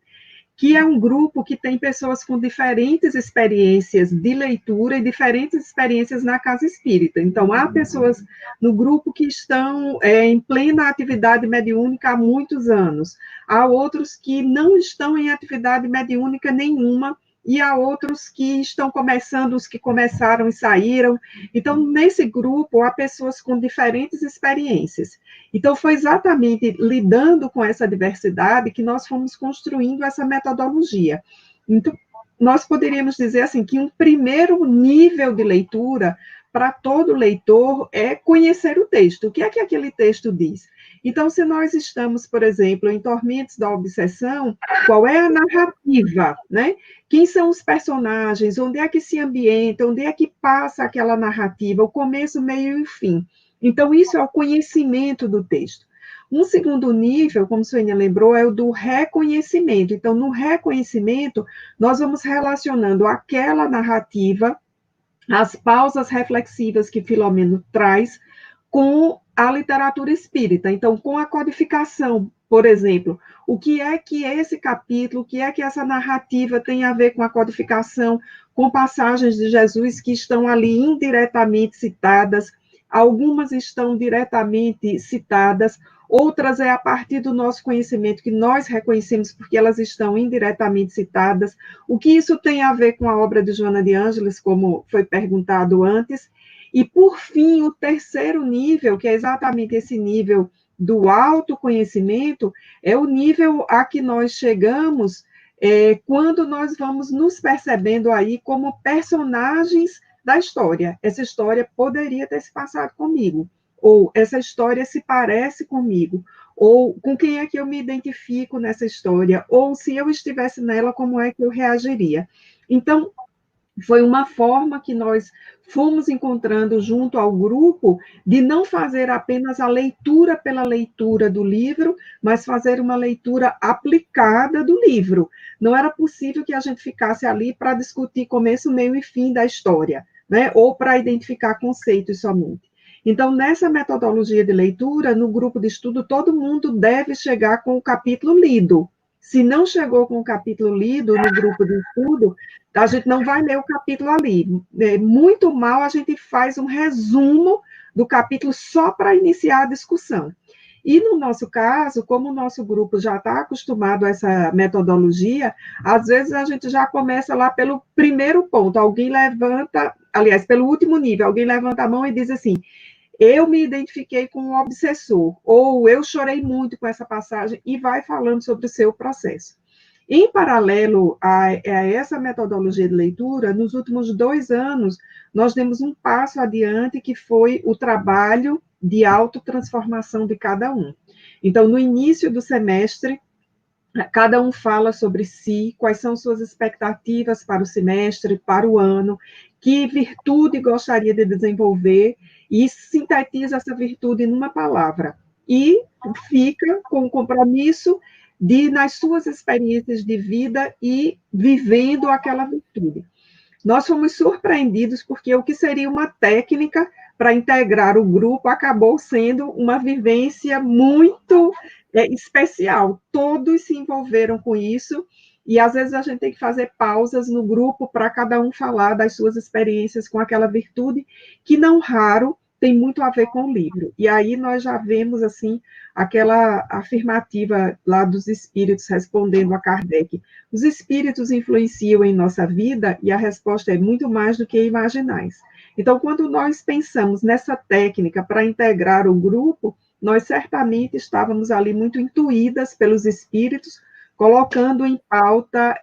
que é um grupo que tem pessoas com diferentes experiências de leitura e diferentes experiências na casa espírita. Então, há pessoas no grupo que estão em plena atividade mediúnica há muitos anos, há outros que não estão em atividade mediúnica nenhuma, e há outros que estão começando, os que começaram e saíram. Então, nesse grupo, há pessoas com diferentes experiências. Então, foi exatamente lidando com essa diversidade que nós fomos construindo essa metodologia. Então, nós poderíamos dizer assim que um primeiro nível de leitura para todo leitor é conhecer o texto. O que é que aquele texto diz? Então, se nós estamos, por exemplo, em Tormentos da Obsessão, qual é a narrativa, né? Quem são os personagens? Onde é que se ambienta? Onde é que passa aquela narrativa? O começo, meio e o fim. Então, isso é o conhecimento do texto. Um segundo nível, como a Suênia lembrou, é o do reconhecimento. Então, no reconhecimento, nós vamos relacionando aquela narrativa, as pausas reflexivas que Filomeno traz, com a literatura espírita. Então, com a codificação, por exemplo, o que é que esse capítulo, o que é que essa narrativa tem a ver com a codificação, com passagens de Jesus que estão ali indiretamente citadas, algumas estão diretamente citadas, outras é a partir do nosso conhecimento que nós reconhecemos porque elas estão indiretamente citadas. O que isso tem a ver com a obra de Joana de Ângeles, como foi perguntado antes. E, por fim, o terceiro nível, que é exatamente esse nível do autoconhecimento, é o nível a que nós chegamos quando nós vamos nos percebendo aí como personagens da história. Essa história poderia ter se passado comigo, ou essa história se parece comigo, ou com quem é que eu me identifico nessa história, ou se eu estivesse nela, como é que eu reagiria. Então, foi uma forma que nós fomos encontrando junto ao grupo de não fazer apenas a leitura pela leitura do livro, mas fazer uma leitura aplicada do livro. Não era possível que a gente ficasse ali para discutir começo, meio e fim da história, né? Ou para identificar conceitos somente. Então, nessa metodologia de leitura, no grupo de estudo, todo mundo deve chegar com o capítulo lido. Se não chegou com o capítulo lido no grupo de estudo, a gente não vai ler o capítulo ali. Muito mal a gente faz um resumo do capítulo só para iniciar a discussão. E no nosso caso, como o nosso grupo já está acostumado a essa metodologia, às vezes a gente já começa lá pelo primeiro ponto. Alguém levanta, aliás, pelo último nível, alguém levanta a mão e diz assim: eu me identifiquei com um obsessor, ou eu chorei muito com essa passagem, e vai falando sobre o seu processo. Em paralelo a essa metodologia de leitura, nos últimos 2 anos, nós demos um passo adiante, que foi o trabalho de autotransformação de cada um. Então, no início do semestre, cada um fala sobre si, quais são suas expectativas para o semestre, para o ano, que virtude gostaria de desenvolver, e sintetiza essa virtude numa palavra. E fica com o compromisso de, nas suas experiências de vida, e vivendo aquela virtude. Nós fomos surpreendidos porque o que seria uma técnica para integrar o grupo acabou sendo uma vivência muito especial. Todos se envolveram com isso, e às vezes a gente tem que fazer pausas no grupo para cada um falar das suas experiências com aquela virtude, que não raro tem muito a ver com o livro. E aí nós já vemos assim aquela afirmativa lá dos espíritos respondendo a Kardec: os espíritos influenciam em nossa vida? E a resposta é: muito mais do que imaginais. Então, quando nós pensamos nessa técnica para integrar o grupo, nós certamente estávamos ali muito intuídas pelos espíritos, colocando em pauta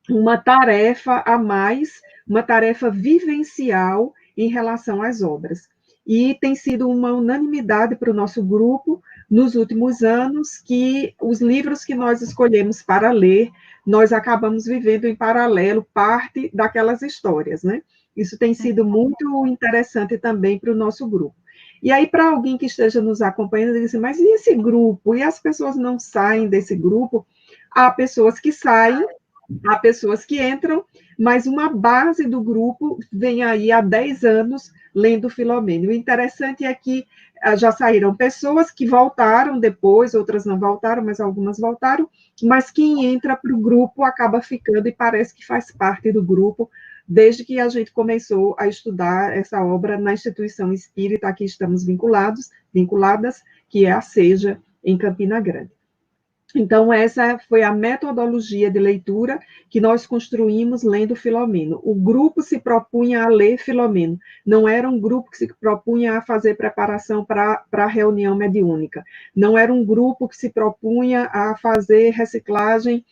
uma tarefa a mais, uma tarefa vivencial, em relação às obras. E tem sido uma unanimidade para o nosso grupo, nos últimos anos, que os livros que nós escolhemos para ler, nós acabamos vivendo em paralelo parte daquelas histórias, né? Isso tem sido muito interessante também para o nosso grupo. E aí, para alguém que esteja nos acompanhando, diz assim, mas e esse grupo? E as pessoas não saem desse grupo? Há pessoas que saem, há pessoas que entram, mas uma base do grupo vem aí há 10 anos lendo Filomeno. O interessante é que já saíram pessoas que voltaram depois, outras não voltaram, mas algumas voltaram, mas quem entra para o grupo acaba ficando e parece que faz parte do grupo, desde que a gente começou a estudar essa obra na instituição espírita a que estamos vinculadas, que é a SEJA, em Campina Grande. Então, essa foi a metodologia de leitura que nós construímos lendo Filomeno. O grupo se propunha a ler Filomeno, não era um grupo que se propunha a fazer preparação para a reunião mediúnica, não era um grupo que se propunha a fazer reciclagem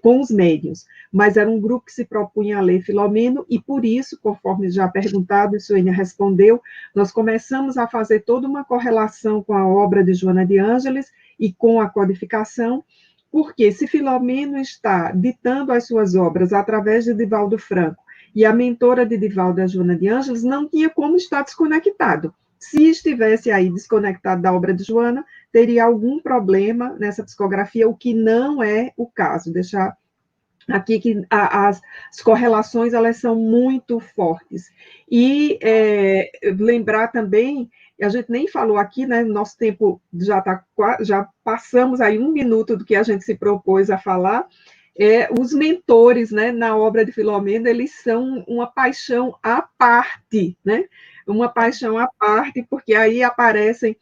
com os médiuns, mas era um grupo que se propunha a ler Filomeno, e por isso, conforme já perguntado, e Suênia respondeu, nós começamos a fazer toda uma correlação com a obra de Joana de Ângeles, e com a codificação, porque se Filomeno está ditando as suas obras através de Divaldo Franco, e a mentora de Divaldo é a Joana de Ângeles, não tinha como estar desconectado. Se estivesse aí desconectado da obra de Joana, teria algum problema nessa psicografia, o que não é o caso. Deixar aqui que as correlações, elas são muito fortes. E lembrar também, a gente nem falou aqui, né, nosso tempo já passamos aí 1 minuto do que a gente se propôs a falar, os mentores, né, na obra de Filomeno, eles são uma paixão à parte, né, uma paixão à parte, porque aí aparecem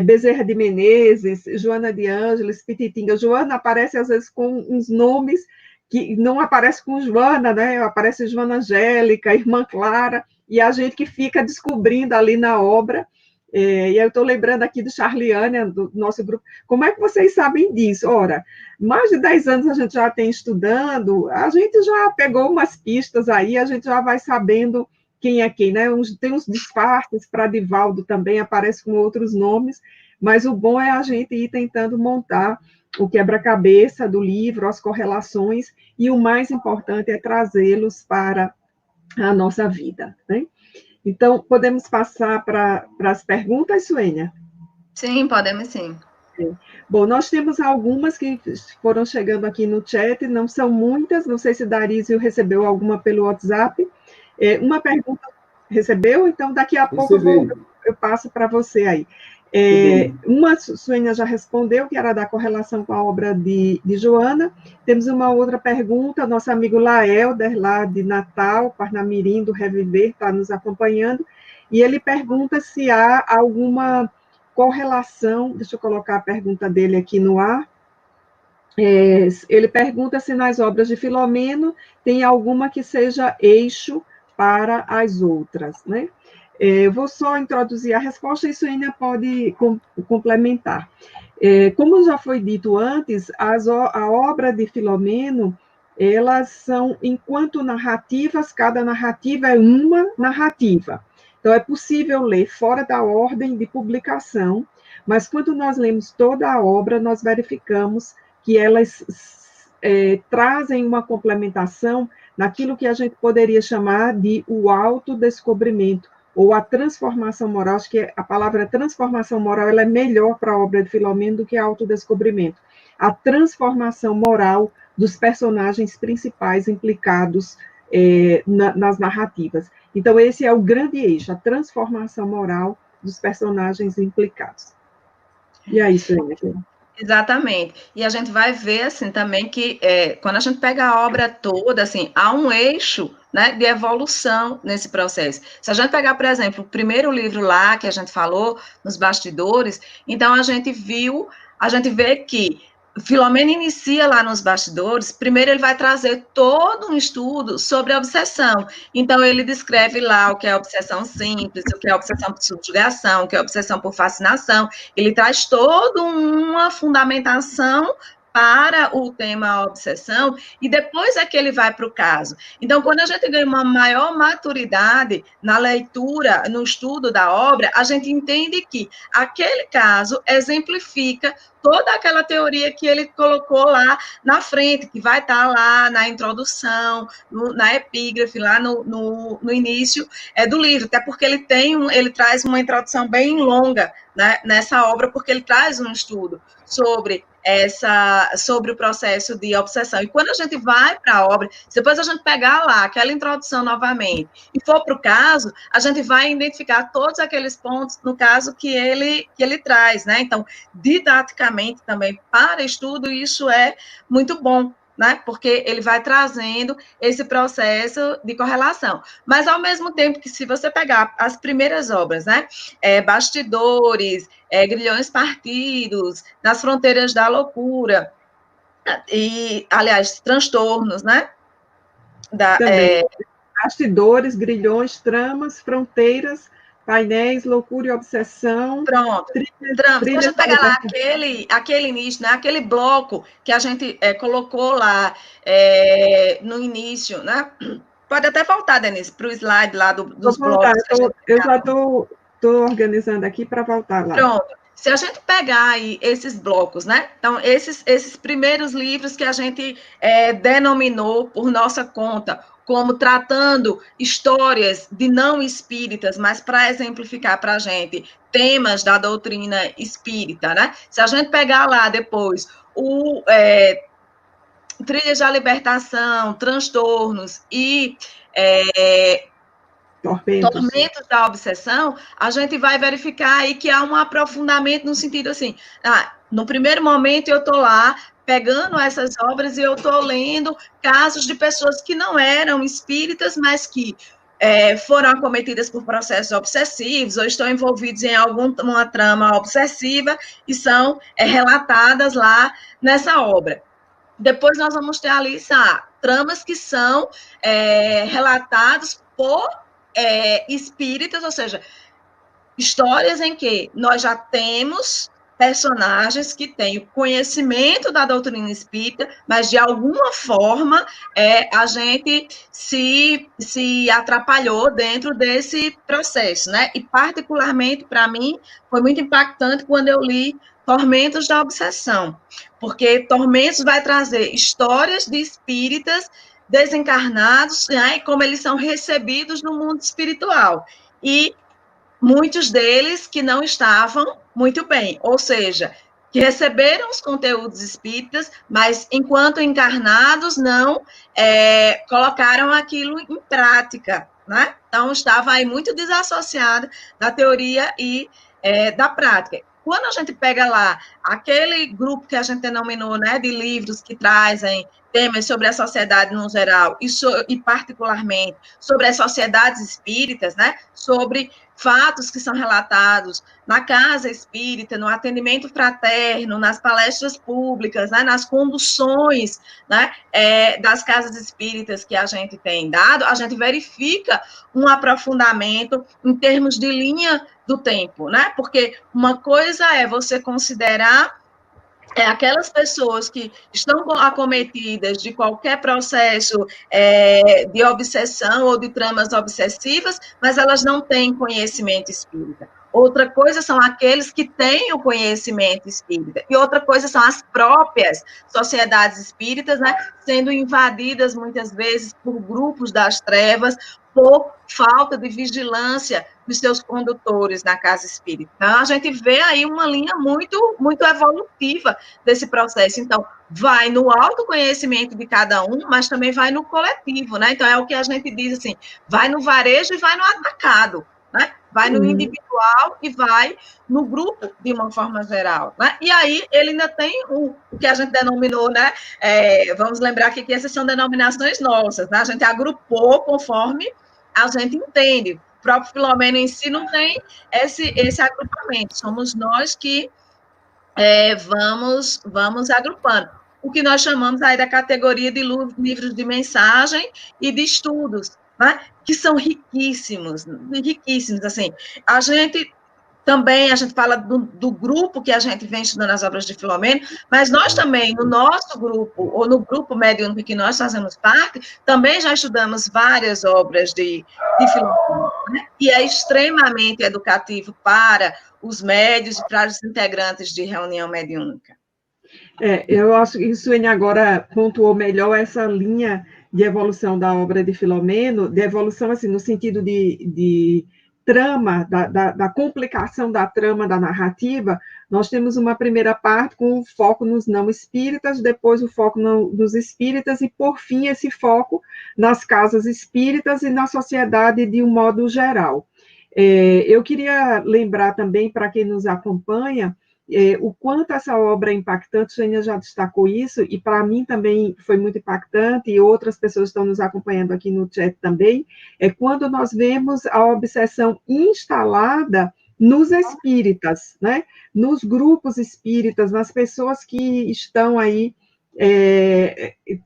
Bezerra de Menezes, Joana de Ângeles, Pititinga. Joana aparece às vezes com uns nomes que não aparece com Joana, né? Aparece Joana Angélica, Irmã Clara, e a gente que fica descobrindo ali na obra. E eu estou lembrando aqui do Charliane, do nosso grupo. Como é que vocês sabem disso? Ora, mais de 10 anos a gente já tem estudando, a gente já pegou umas pistas aí, a gente já vai sabendo quem é quem, né? Tem uns disfarces para Divaldo também, aparece com outros nomes, mas o bom é a gente ir tentando montar o quebra-cabeça do livro, as correlações, e o mais importante é trazê-los para a nossa vida, né? Então, podemos passar para as perguntas, Suênia? Sim, podemos sim. Bom, nós temos algumas que foram chegando aqui no chat, não são muitas, não sei se Darísio recebeu alguma pelo WhatsApp. Uma pergunta recebeu, então daqui a pouco eu passo para você aí. Uma, Suênia já respondeu, que era da correlação com a obra de Joana. Temos uma outra pergunta, nosso amigo Laelder, lá de Natal, Parnamirim, do Reviver, está nos acompanhando, e ele pergunta se há alguma correlação, deixa eu colocar a pergunta dele aqui no ar. Ele pergunta se nas obras de Filomeno tem alguma que seja eixo para as outras, né? Eu vou só introduzir a resposta e Suênia pode complementar. Como já foi dito antes, a obra de Filomeno, elas são, enquanto narrativas, cada narrativa é uma narrativa. Então, é possível ler fora da ordem de publicação, mas quando nós lemos toda a obra, nós verificamos que elas trazem uma complementação naquilo que a gente poderia chamar de o autodescobrimento, ou a transformação moral. Acho que a palavra transformação moral ela é melhor para a obra de Filomeno do que autodescobrimento. A transformação moral dos personagens principais implicados nas narrativas. Então, esse é o grande eixo, a transformação moral dos personagens implicados. E é isso aí, Exatamente. E a gente vai ver, assim, também que quando a gente pega a obra toda, assim, há um eixo, né, de evolução nesse processo. Se a gente pegar, por exemplo, o primeiro livro lá, que a gente falou, nos bastidores, então a gente vê que Filomeno inicia lá nos bastidores, primeiro ele vai trazer todo um estudo sobre a obsessão. Então, ele descreve lá o que é a obsessão simples, o que é a obsessão por subjugação, o que é a obsessão por fascinação. Ele traz toda uma fundamentação para o tema obsessão e depois é que ele vai para o caso. Então, quando a gente ganha uma maior maturidade na leitura, no estudo da obra, a gente entende que aquele caso exemplifica toda aquela teoria que ele colocou lá na frente, que vai estar lá na introdução, na epígrafe, lá no início do livro, até porque ele traz uma introdução bem longa, né, nessa obra, porque ele traz um estudo sobre o processo de obsessão. E quando a gente vai para a obra, depois a gente pegar lá aquela introdução novamente e for para o caso, a gente vai identificar todos aqueles pontos no caso que ele traz, né? Então, didaticamente também para estudo, isso é muito bom, né? Porque ele vai trazendo esse processo de correlação. Mas, ao mesmo tempo que, se você pegar as primeiras obras, né? Bastidores, Grilhões Partidos, Nas Fronteiras da Loucura, e, aliás, Transtornos, né? Também. Bastidores, Grilhões, Tramas, Fronteiras, Painéis, Loucura e Obsessão. Pronto. Se a gente pegar lá aquele início, né, aquele bloco que a gente colocou lá no início, né? Pode até voltar, Denise, para o slide lá dos blocos. Eu já estou organizando aqui para voltar lá. Pronto. Se a gente pegar aí esses blocos, né? Então, esses primeiros livros que a gente denominou por nossa conta, como tratando histórias de não espíritas, mas para exemplificar para a gente temas da doutrina espírita, né? Se a gente pegar lá depois o Trilhas da Libertação, Transtornos e Tormentos da Obsessão, a gente vai verificar aí que há um aprofundamento no sentido assim, no primeiro momento eu estou lá pegando essas obras e eu estou lendo casos de pessoas que não eram espíritas, mas que foram acometidas por processos obsessivos ou estão envolvidos em alguma trama obsessiva e são relatadas lá nessa obra. Depois nós vamos ter ali tramas que são relatadas por espíritas, ou seja, histórias em que nós já temos personagens que têm o conhecimento da doutrina espírita, mas de alguma forma a gente se atrapalhou dentro desse processo, né? E particularmente para mim foi muito impactante quando eu li Tormentos da Obsessão, porque Tormentos vai trazer histórias de espíritas desencarnados, né, e como eles são recebidos no mundo espiritual. E muitos deles que não estavam muito bem, ou seja, que receberam os conteúdos espíritas, mas enquanto encarnados não colocaram aquilo em prática, né? Então estava aí muito desassociado da teoria e da prática. Quando a gente pega lá aquele grupo que a gente denominou, né, de livros que trazem temas sobre a sociedade no geral e particularmente sobre as sociedades espíritas, né, sobre fatos que são relatados na casa espírita, no atendimento fraterno, nas palestras públicas, né, nas conduções, né, das casas espíritas que a gente tem dado, a gente verifica um aprofundamento em termos de linha do tempo, né? Porque uma coisa é você considerar aquelas pessoas que estão acometidas de qualquer processo de obsessão ou de tramas obsessivas, mas elas não têm conhecimento espírita. Outra coisa são aqueles que têm o conhecimento espírita. E outra coisa são as próprias sociedades espíritas, né, sendo invadidas muitas vezes por grupos das trevas, por falta de vigilância dos seus condutores na casa espírita. Então, a gente vê aí uma linha muito, muito evolutiva desse processo. Então, vai no autoconhecimento de cada um, mas também vai no coletivo, né? Então, é o que a gente diz assim, vai no varejo e vai no atacado, né? Vai no individual e vai no grupo, de uma forma geral, né? E aí, ele ainda tem o que a gente denominou, né? Vamos lembrar aqui que essas são denominações nossas, né? A gente agrupou conforme a gente entende. O próprio Filomeno em si não tem esse agrupamento. Somos nós que vamos agrupando. O que nós chamamos aí da categoria de livros de mensagem e de estudos, né? Que são riquíssimos, assim. A gente Também a gente fala do grupo que a gente vem estudando as obras de Filomeno, mas nós também, no nosso grupo, ou no grupo mediúnico que nós fazemos parte, também já estudamos várias obras de Filomeno, né? E é extremamente educativo para os médios e para os integrantes de reunião mediúnica. Eu acho que Suene agora pontuou melhor essa linha de evolução da obra de Filomeno, de evolução assim, no sentido de trama, da complicação da trama da narrativa. Nós temos uma primeira parte com o foco nos não espíritas, depois o foco nos espíritas, e, por fim, esse foco nas casas espíritas e na sociedade de um modo geral. Eu queria lembrar também, para quem nos acompanha, o quanto essa obra é impactante. Xenia já destacou isso, e para mim também foi muito impactante, e outras pessoas estão nos acompanhando aqui no chat também, é quando nós vemos a obsessão instalada nos espíritas, né? Nos grupos espíritas, nas pessoas que estão aí.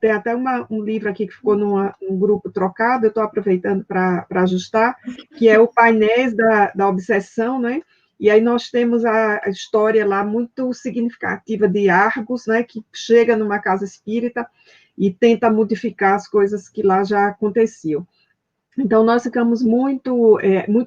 Tem até um livro aqui que ficou num grupo trocado, eu estou aproveitando para ajustar, que é o Painéis da Obsessão, né? E aí nós temos a história lá muito significativa de Argos, né, que chega numa casa espírita e tenta modificar as coisas que lá já aconteciam. Então, nós ficamos muito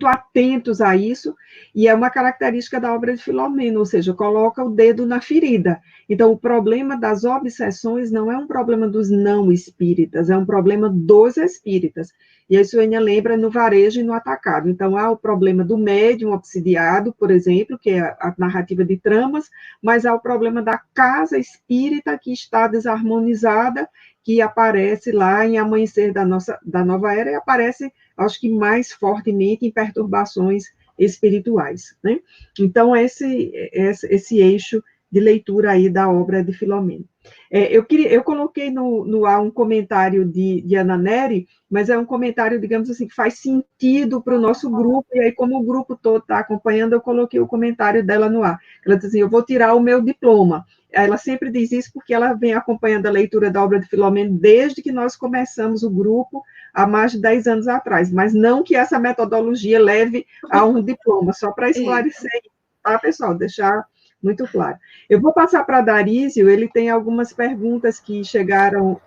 atentos a isso, e é uma característica da obra de Filomeno, ou seja, coloca o dedo na ferida. Então, o problema das obsessões não é um problema dos não espíritas, é um problema dos espíritas. E a Suênia lembra no varejo e no atacado. Então, há o problema do médium obsidiado, por exemplo, que é a narrativa de tramas, mas há o problema da casa espírita que está desarmonizada, que aparece lá em Amanhecer da Nova Era, e aparece, acho que mais fortemente, em perturbações espirituais, né? Então, esse eixo de leitura aí da obra de Filomeno. Eu coloquei no ar um comentário de Ana Nery, mas é um comentário, digamos assim, que faz sentido para o nosso grupo, e aí, como o grupo todo está acompanhando, eu coloquei o comentário dela no ar. Ela diz assim: eu vou tirar o meu diploma. Ela sempre diz isso porque ela vem acompanhando a leitura da obra de Filomeno desde que nós começamos o grupo, há mais de 10 anos atrás, mas não que essa metodologia leve a um diploma, só para esclarecer, tá, pessoal? Deixar muito claro. Eu vou passar para Darísio, ele tem algumas perguntas que chegaram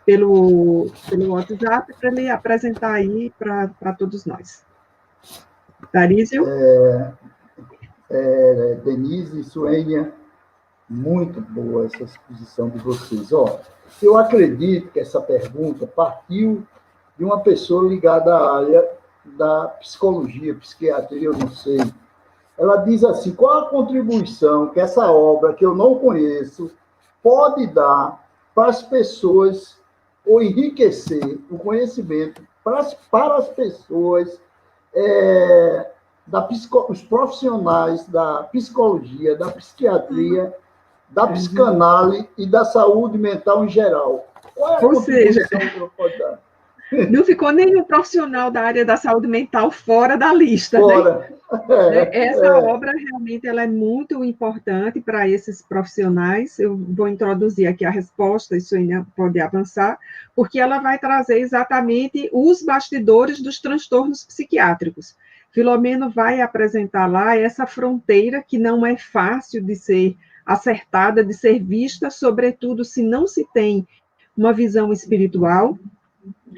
pelo WhatsApp, para ele apresentar aí para todos nós. Darísio? Denise e Suênia, muito boa essa exposição de vocês. Eu acredito que essa pergunta partiu de uma pessoa ligada à área da psicologia, psiquiatria, eu não sei. Ela diz assim: qual a contribuição que essa obra, que eu não conheço, pode dar para as pessoas, ou enriquecer o conhecimento para as pessoas, os profissionais da psicologia, da psiquiatria, da psicanálise e da saúde mental em geral? Qual é a contribuição que ela pode dar? Não ficou nenhum profissional da área da saúde mental fora da lista, fora. Né? Essa obra, realmente, ela é muito importante para esses profissionais. Eu vou introduzir aqui a resposta, isso ainda pode avançar, porque ela vai trazer exatamente os bastidores dos transtornos psiquiátricos. Filomeno vai apresentar lá essa fronteira que não é fácil de ser acertada, de ser vista, sobretudo se não se tem uma visão espiritual,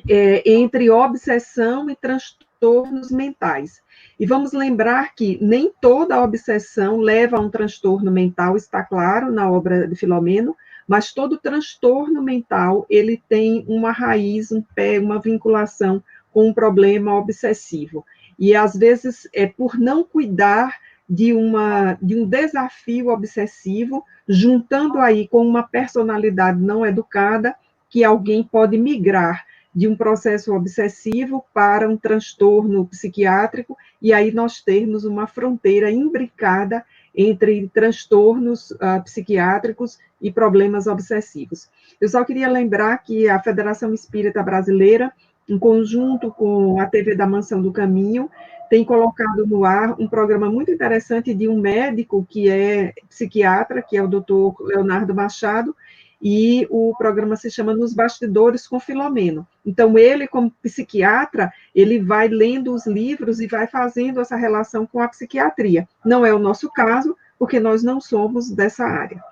entre obsessão e transtornos mentais. E vamos lembrar que nem toda obsessão leva a um transtorno mental, está claro na obra de Filomeno, mas todo transtorno mental, ele tem uma raiz, um pé, uma vinculação com um problema obsessivo. E, às vezes, é por não cuidar de um desafio obsessivo, juntando aí com uma personalidade não educada, que alguém pode migrar de um processo obsessivo para um transtorno psiquiátrico, e aí nós termos uma fronteira imbricada entre transtornos psiquiátricos e problemas obsessivos. Eu só queria lembrar que a Federação Espírita Brasileira, em conjunto com a TV da Mansão do Caminho, tem colocado no ar um programa muito interessante de um médico que é psiquiatra, que é o Dr. Leonardo Machado, e o programa se chama Nos Bastidores com Filomeno. Então, ele, como psiquiatra, ele vai lendo os livros e vai fazendo essa relação com a psiquiatria. Não é o nosso caso, porque nós não somos dessa área.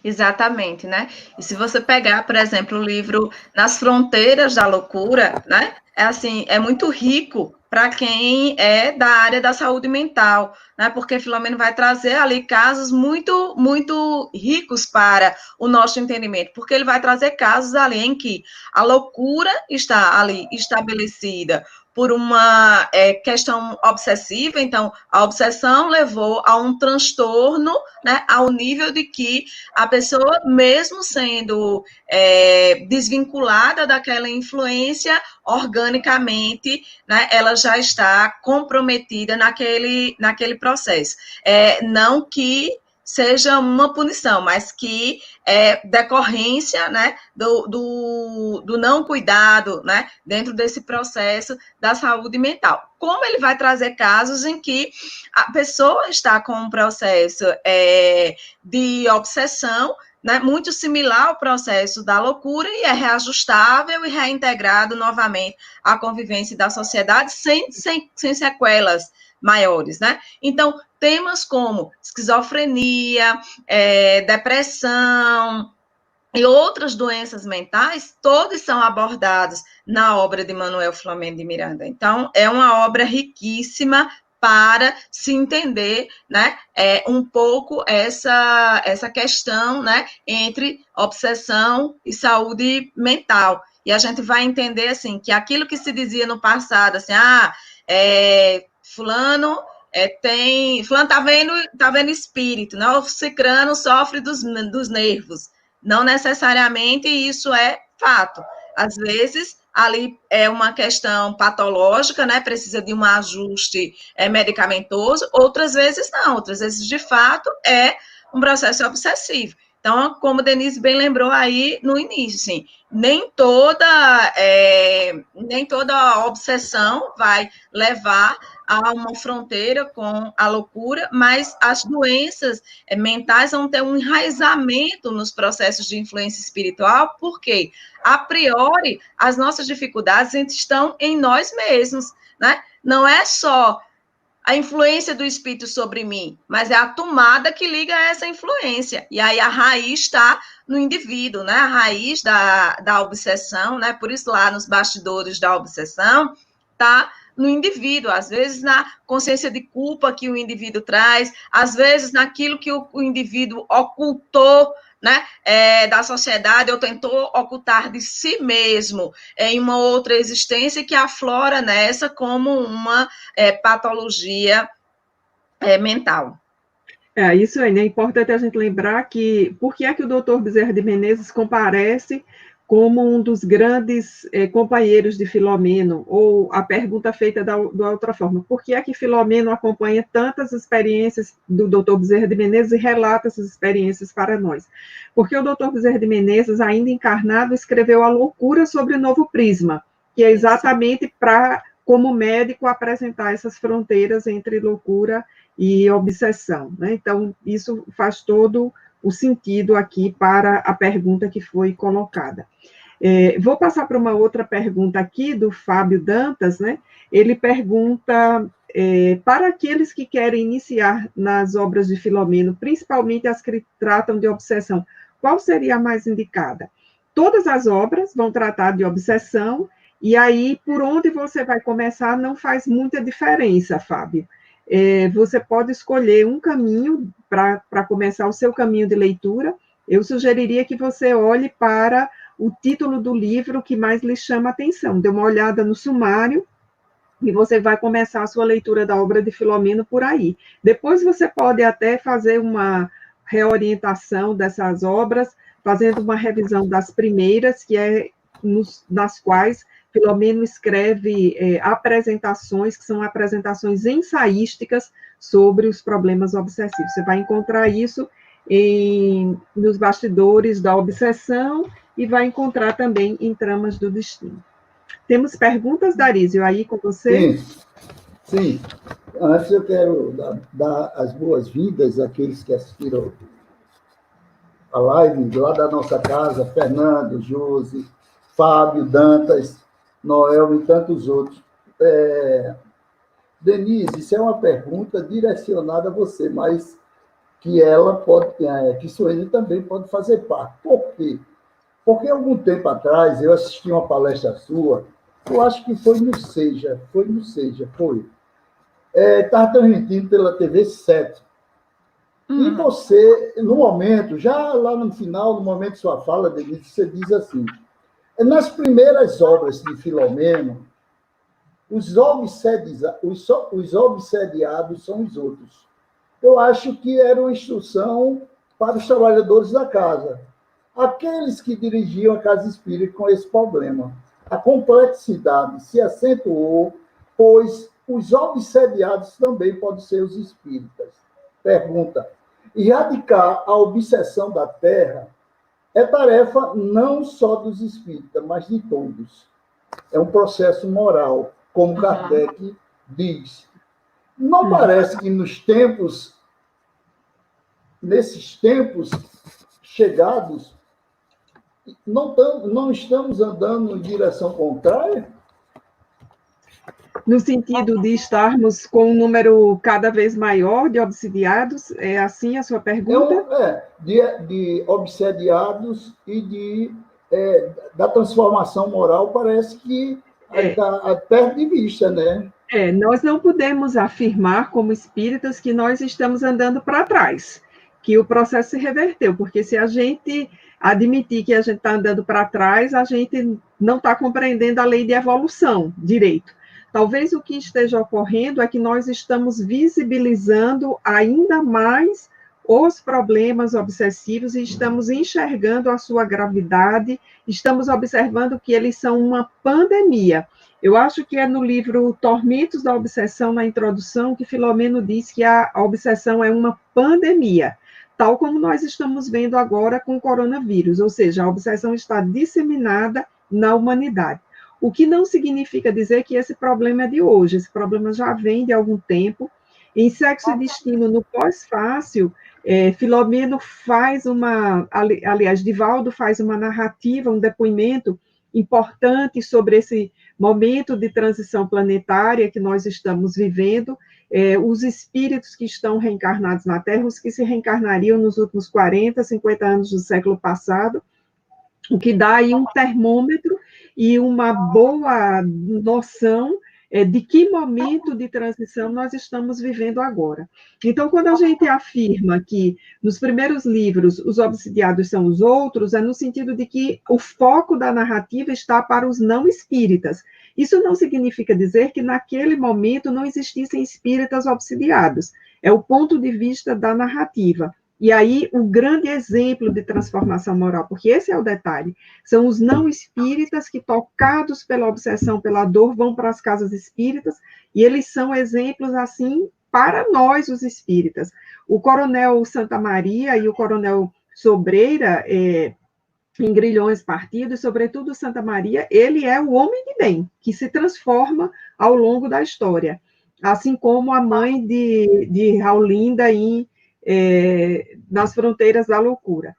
Exatamente, né? E se você pegar, por exemplo, o livro Nas Fronteiras da Loucura, né? É assim, é muito rico para quem é da área da saúde mental, né? Porque Filomeno vai trazer ali casos muito, muito ricos para o nosso entendimento, porque ele vai trazer casos ali em que a loucura está ali estabelecida por uma questão obsessiva, então a obsessão levou a um transtorno, né, ao nível de que a pessoa, mesmo sendo desvinculada daquela influência, organicamente, né, ela já está comprometida naquele processo. Não que seja uma punição, mas que é decorrência, né, do não cuidado, né, dentro desse processo da saúde mental. Como ele vai trazer casos em que a pessoa está com um processo de obsessão, né, muito similar ao processo da loucura, e é reajustável e reintegrado novamente à convivência da sociedade sem sequelas maiores, né? Então, temas como esquizofrenia, depressão e outras doenças mentais, todos são abordados na obra de Manuel Filomeno de Miranda. Então, é uma obra riquíssima para se entender, né, um pouco essa questão, né, entre obsessão e saúde mental. E a gente vai entender, assim, que aquilo que se dizia no passado, assim, fulano tá vendo espírito, né? O cicrano sofre dos nervos. Não necessariamente isso é fato. Às vezes, ali é uma questão patológica, né? Precisa de um ajuste medicamentoso, outras vezes não, outras vezes, de fato, é um processo obsessivo. Então, como a Denise bem lembrou aí no início, assim, nem toda obsessão vai levar a uma fronteira com a loucura, mas as doenças mentais vão ter um enraizamento nos processos de influência espiritual, porque, a priori, as nossas dificuldades estão em nós mesmos, né? Não é só a influência do espírito sobre mim, mas é a tomada que liga a essa influência. E aí a raiz está no indivíduo, né? A raiz da obsessão, né? Por isso lá nos bastidores da obsessão está no indivíduo, às vezes na consciência de culpa que o indivíduo traz, às vezes naquilo que o indivíduo ocultou, né, da sociedade, ou tentou ocultar de si mesmo em uma outra existência que aflora nessa como uma patologia mental. Isso aí, né? É importante a gente lembrar que por que é que o doutor Bezerra de Menezes comparece como um dos grandes companheiros de Filomeno, ou a pergunta feita da outra forma, por que é que Filomeno acompanha tantas experiências do doutor Bezerra de Menezes e relata essas experiências para nós? Porque o doutor Bezerra de Menezes, ainda encarnado, escreveu A Loucura sobre o Novo Prisma, que é exatamente para, como médico, apresentar essas fronteiras entre loucura e obsessão, né? Então, isso faz todo o sentido aqui para a pergunta que foi colocada. Vou passar para uma outra pergunta aqui, do Fábio Dantas, né? Ele pergunta, para aqueles que querem iniciar nas obras de Filomeno, principalmente as que tratam de obsessão, qual seria a mais indicada? Todas as obras vão tratar de obsessão, e aí, por onde você vai começar, não faz muita diferença, Fábio. Você pode escolher um caminho para começar o seu caminho de leitura. Eu sugeriria que você olhe para o título do livro que mais lhe chama a atenção. Dê uma olhada no sumário e você vai começar a sua leitura da obra de Filomeno por aí. Depois você pode até fazer uma reorientação dessas obras, fazendo uma revisão das primeiras, que é nas quais Filomeno escreve apresentações, que são apresentações ensaísticas sobre os problemas obsessivos. Você vai encontrar isso nos bastidores da obsessão e vai encontrar também em Tramas do Destino. Temos perguntas, Darísio, aí com você? Sim. Antes eu quero dar as boas-vindas àqueles que assistiram a live lá da nossa casa, Fernando, Josi, Fábio, Dantas, Noel e tantos outros. Denise, isso é uma pergunta direcionada a você, mas que ela pode, que Suene também pode fazer parte. Por quê? Porque algum tempo atrás eu assisti uma palestra sua, eu acho que foi no Seja. Estava transmitindo pela TV 7. E você, no momento, já lá no final, no momento de sua fala, Denise, você diz assim, nas primeiras obras de Filomeno, os obsediados são os outros. Eu acho que era uma instrução para os trabalhadores da casa. Aqueles que dirigiam a casa espírita com esse problema. A complexidade se acentuou, pois os obsediados também podem ser os espíritas. Pergunta: erradicar a obsessão da Terra é tarefa não só dos espíritas, mas de todos. É um processo moral, como Kardec diz. Não parece que nesses tempos chegados, não estamos andando em direção contrária? No sentido de estarmos com um número cada vez maior de obsidiados? É assim a sua pergunta? De obsediados e da transformação moral, parece que está perto de vista, né? Nós não podemos afirmar, como espíritas, que nós estamos andando para trás, que o processo se reverteu, porque se a gente admitir que a gente está andando para trás, a gente não está compreendendo a lei de evolução direito. Talvez o que esteja ocorrendo é que nós estamos visibilizando ainda mais os problemas obsessivos e estamos enxergando a sua gravidade, estamos observando que eles são uma pandemia. Eu acho que é no livro Tormentos da Obsessão, na introdução, que Filomeno diz que a obsessão é uma pandemia, tal como nós estamos vendo agora com o coronavírus, ou seja, a obsessão está disseminada na humanidade. O que não significa dizer que esse problema é de hoje, esse problema já vem de algum tempo. Em Sexo e Destino, no pós-fácil, Filomeno faz aliás, Divaldo faz uma narrativa, um depoimento importante sobre esse momento de transição planetária que nós estamos vivendo, os espíritos que estão reencarnados na Terra, os que se reencarnariam nos últimos 40, 50 anos do século passado, o que dá aí um termômetro e uma boa noção de que momento de transição nós estamos vivendo agora. Então, quando a gente afirma que nos primeiros livros os obsidiados são os outros, é no sentido de que o foco da narrativa está para os não espíritas. Isso não significa dizer que naquele momento não existissem espíritas obsidiados. É o ponto de vista da narrativa. E aí, o grande exemplo de transformação moral, porque esse é o detalhe, são os não espíritas que, tocados pela obsessão, pela dor, vão para as casas espíritas, e eles são exemplos, assim, para nós, os espíritas. O coronel Santa Maria e o coronel Sobreira, em Grilhões Partidos, sobretudo Santa Maria, ele é o homem de bem, que se transforma ao longo da história, assim como a mãe de Raulinda nas Fronteiras da Loucura.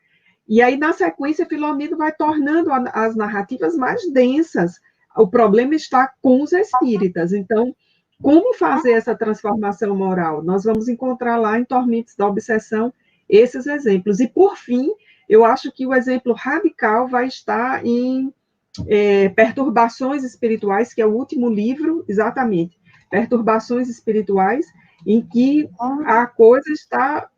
E aí, na sequência, Filomeno vai tornando as narrativas mais densas. O problema está com os espíritas. Então, como fazer essa transformação moral? Nós vamos encontrar lá em Tormentos da Obsessão esses exemplos. E, por fim, eu acho que o exemplo radical vai estar em Perturbações Espirituais, que é o último livro, exatamente, Perturbações Espirituais, em que a coisa está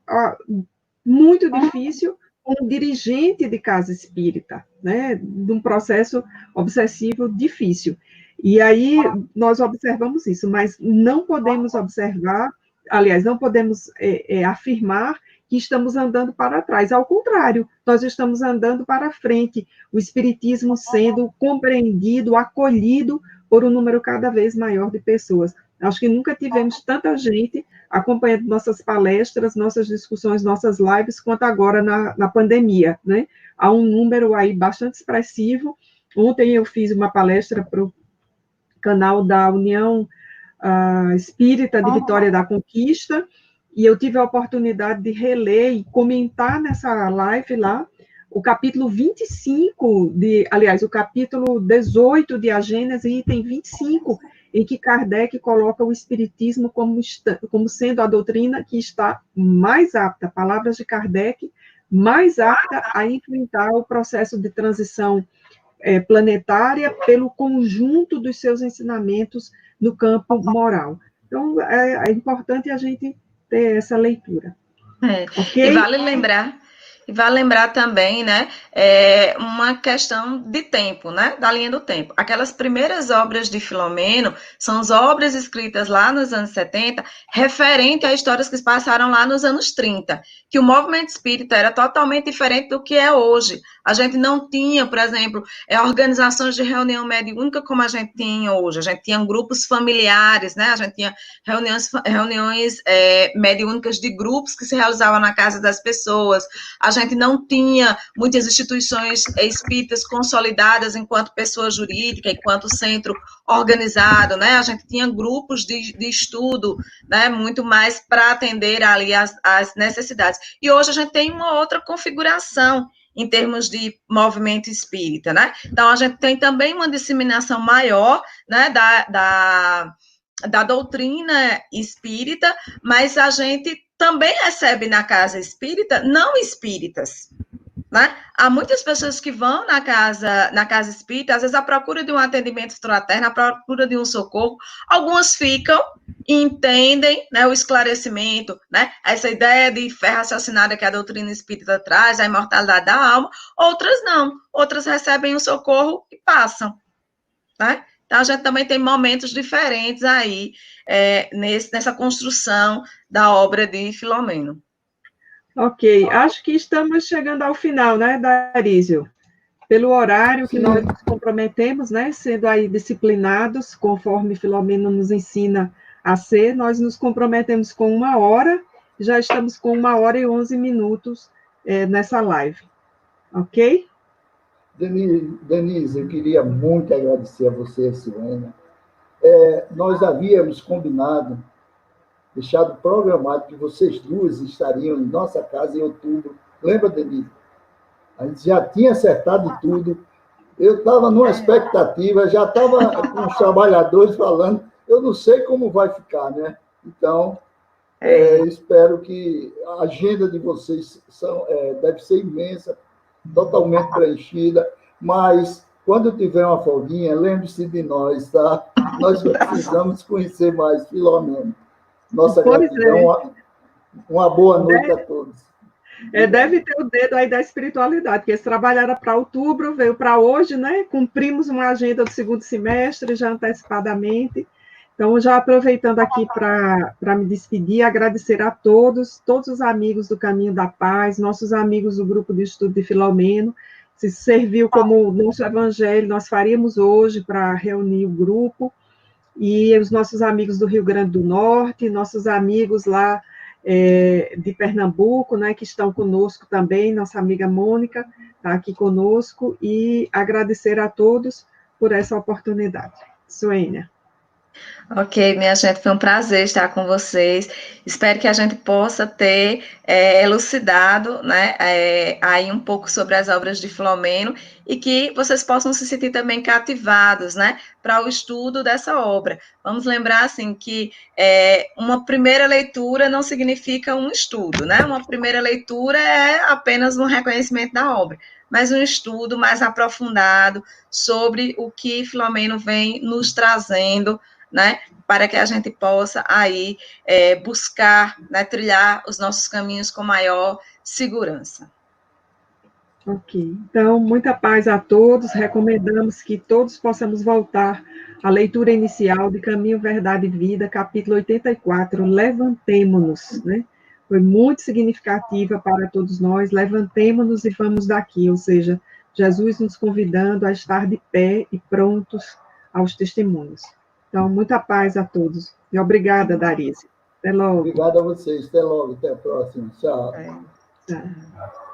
muito difícil com um dirigente de casa espírita, né, de um processo obsessivo difícil. E aí nós observamos isso, mas não podemos não podemos afirmar que estamos andando para trás. Ao contrário, nós estamos andando para frente, o espiritismo sendo compreendido, acolhido por um número cada vez maior de pessoas. Acho que nunca tivemos tanta gente acompanhando nossas palestras, nossas discussões, nossas lives, quanto agora na pandemia, né? Há um número aí bastante expressivo. Ontem eu fiz uma palestra para o canal da União Espírita de Vitória da Conquista, e eu tive a oportunidade de reler e comentar nessa live lá, o capítulo 25, aliás, o capítulo 18 de A Gênese, item 25, em que Kardec coloca o Espiritismo como sendo a doutrina que está mais apta, palavras de Kardec, mais apta a enfrentar o processo de transição planetária pelo conjunto dos seus ensinamentos no campo moral. Então, é importante a gente ter essa leitura. Okay? E vale lembrar também, né, uma questão de tempo, né, da linha do tempo. Aquelas primeiras obras de Filomeno são as obras escritas lá nos anos 70, referente a histórias que se passaram lá nos anos 30, que o movimento espírita era totalmente diferente do que é hoje. A gente não tinha, por exemplo, organizações de reunião mediúnica como a gente tem hoje. A gente tinha grupos familiares, né, a gente tinha reuniões mediúnicas de grupos que se realizavam na casa das pessoas. A gente não tinha muitas instituições espíritas consolidadas enquanto pessoa jurídica, enquanto centro organizado, né? A gente tinha grupos de estudo, né? Muito mais para atender ali as necessidades. E hoje a gente tem uma outra configuração em termos de movimento espírita, né? Então, a gente tem também uma disseminação maior, né, da doutrina espírita, mas a gente também recebe na casa espírita não espíritas, né? Há muitas pessoas que vão na casa espírita, às vezes à procura de um atendimento fraterno, à procura de um socorro. Algumas ficam e entendem, né, o esclarecimento, né, essa ideia de fé raciocinada que a doutrina espírita traz, a imortalidade da alma. Outras não, outras recebem o socorro e passam, né? Então, a gente também tem momentos diferentes aí nessa construção da obra de Filomeno. Ok, acho que estamos chegando ao final, né, Darísio? Pelo horário que nós nos comprometemos, né, sendo aí disciplinados, conforme Filomeno nos ensina a ser, nós nos comprometemos com 1 hora, já estamos com 1h11 nessa live, ok? Denise, eu queria muito agradecer a você, Silvana. Nós havíamos combinado, deixado programado que vocês duas estariam em nossa casa em outubro. Lembra, Denise? A gente já tinha acertado tudo. Eu estava numa expectativa, já estava com os trabalhadores falando, eu não sei como vai ficar, né? Então, espero que a agenda de vocês deve ser imensa, totalmente preenchida, mas quando tiver uma folguinha, lembre-se de nós, tá? Nós precisamos conhecer mais Filomeno. Nossa gratidão, uma boa noite a todos. Deve ter o dedo aí da espiritualidade, porque esse trabalho era para outubro, veio para hoje, né? Cumprimos uma agenda do segundo semestre, já antecipadamente. Então, já aproveitando aqui para me despedir, agradecer a todos os amigos do Caminho da Paz, nossos amigos do Grupo de Estudo de Filomeno, se serviu como nosso evangelho, nós faríamos hoje para reunir o grupo, e os nossos amigos do Rio Grande do Norte, nossos amigos lá de Pernambuco, né, que estão conosco também, nossa amiga Mônica está aqui conosco, e agradecer a todos por essa oportunidade. Suênia. Ok, minha gente, foi um prazer estar com vocês. Espero que a gente possa ter elucidado, né, aí um pouco sobre as obras de Filomeno e que vocês possam se sentir também cativados, né, para o estudo dessa obra. Vamos lembrar, assim, que uma primeira leitura não significa um estudo, né? Uma primeira leitura é apenas um reconhecimento da obra, mas um estudo mais aprofundado sobre o que Filomeno vem nos trazendo, né, para que a gente possa aí buscar, né, trilhar os nossos caminhos com maior segurança. Ok, então, muita paz a todos, recomendamos que todos possamos voltar à leitura inicial de Caminho, Verdade e Vida, capítulo 84, Levantemo-nos, né? Foi muito significativa para todos nós, levantemo-nos e vamos daqui, ou seja, Jesus nos convidando a estar de pé e prontos aos testemunhos. Então, muita paz a todos. E obrigada, Darícia. Até logo. Obrigado a vocês. Até logo. Até a próxima. Tchau. Tchau.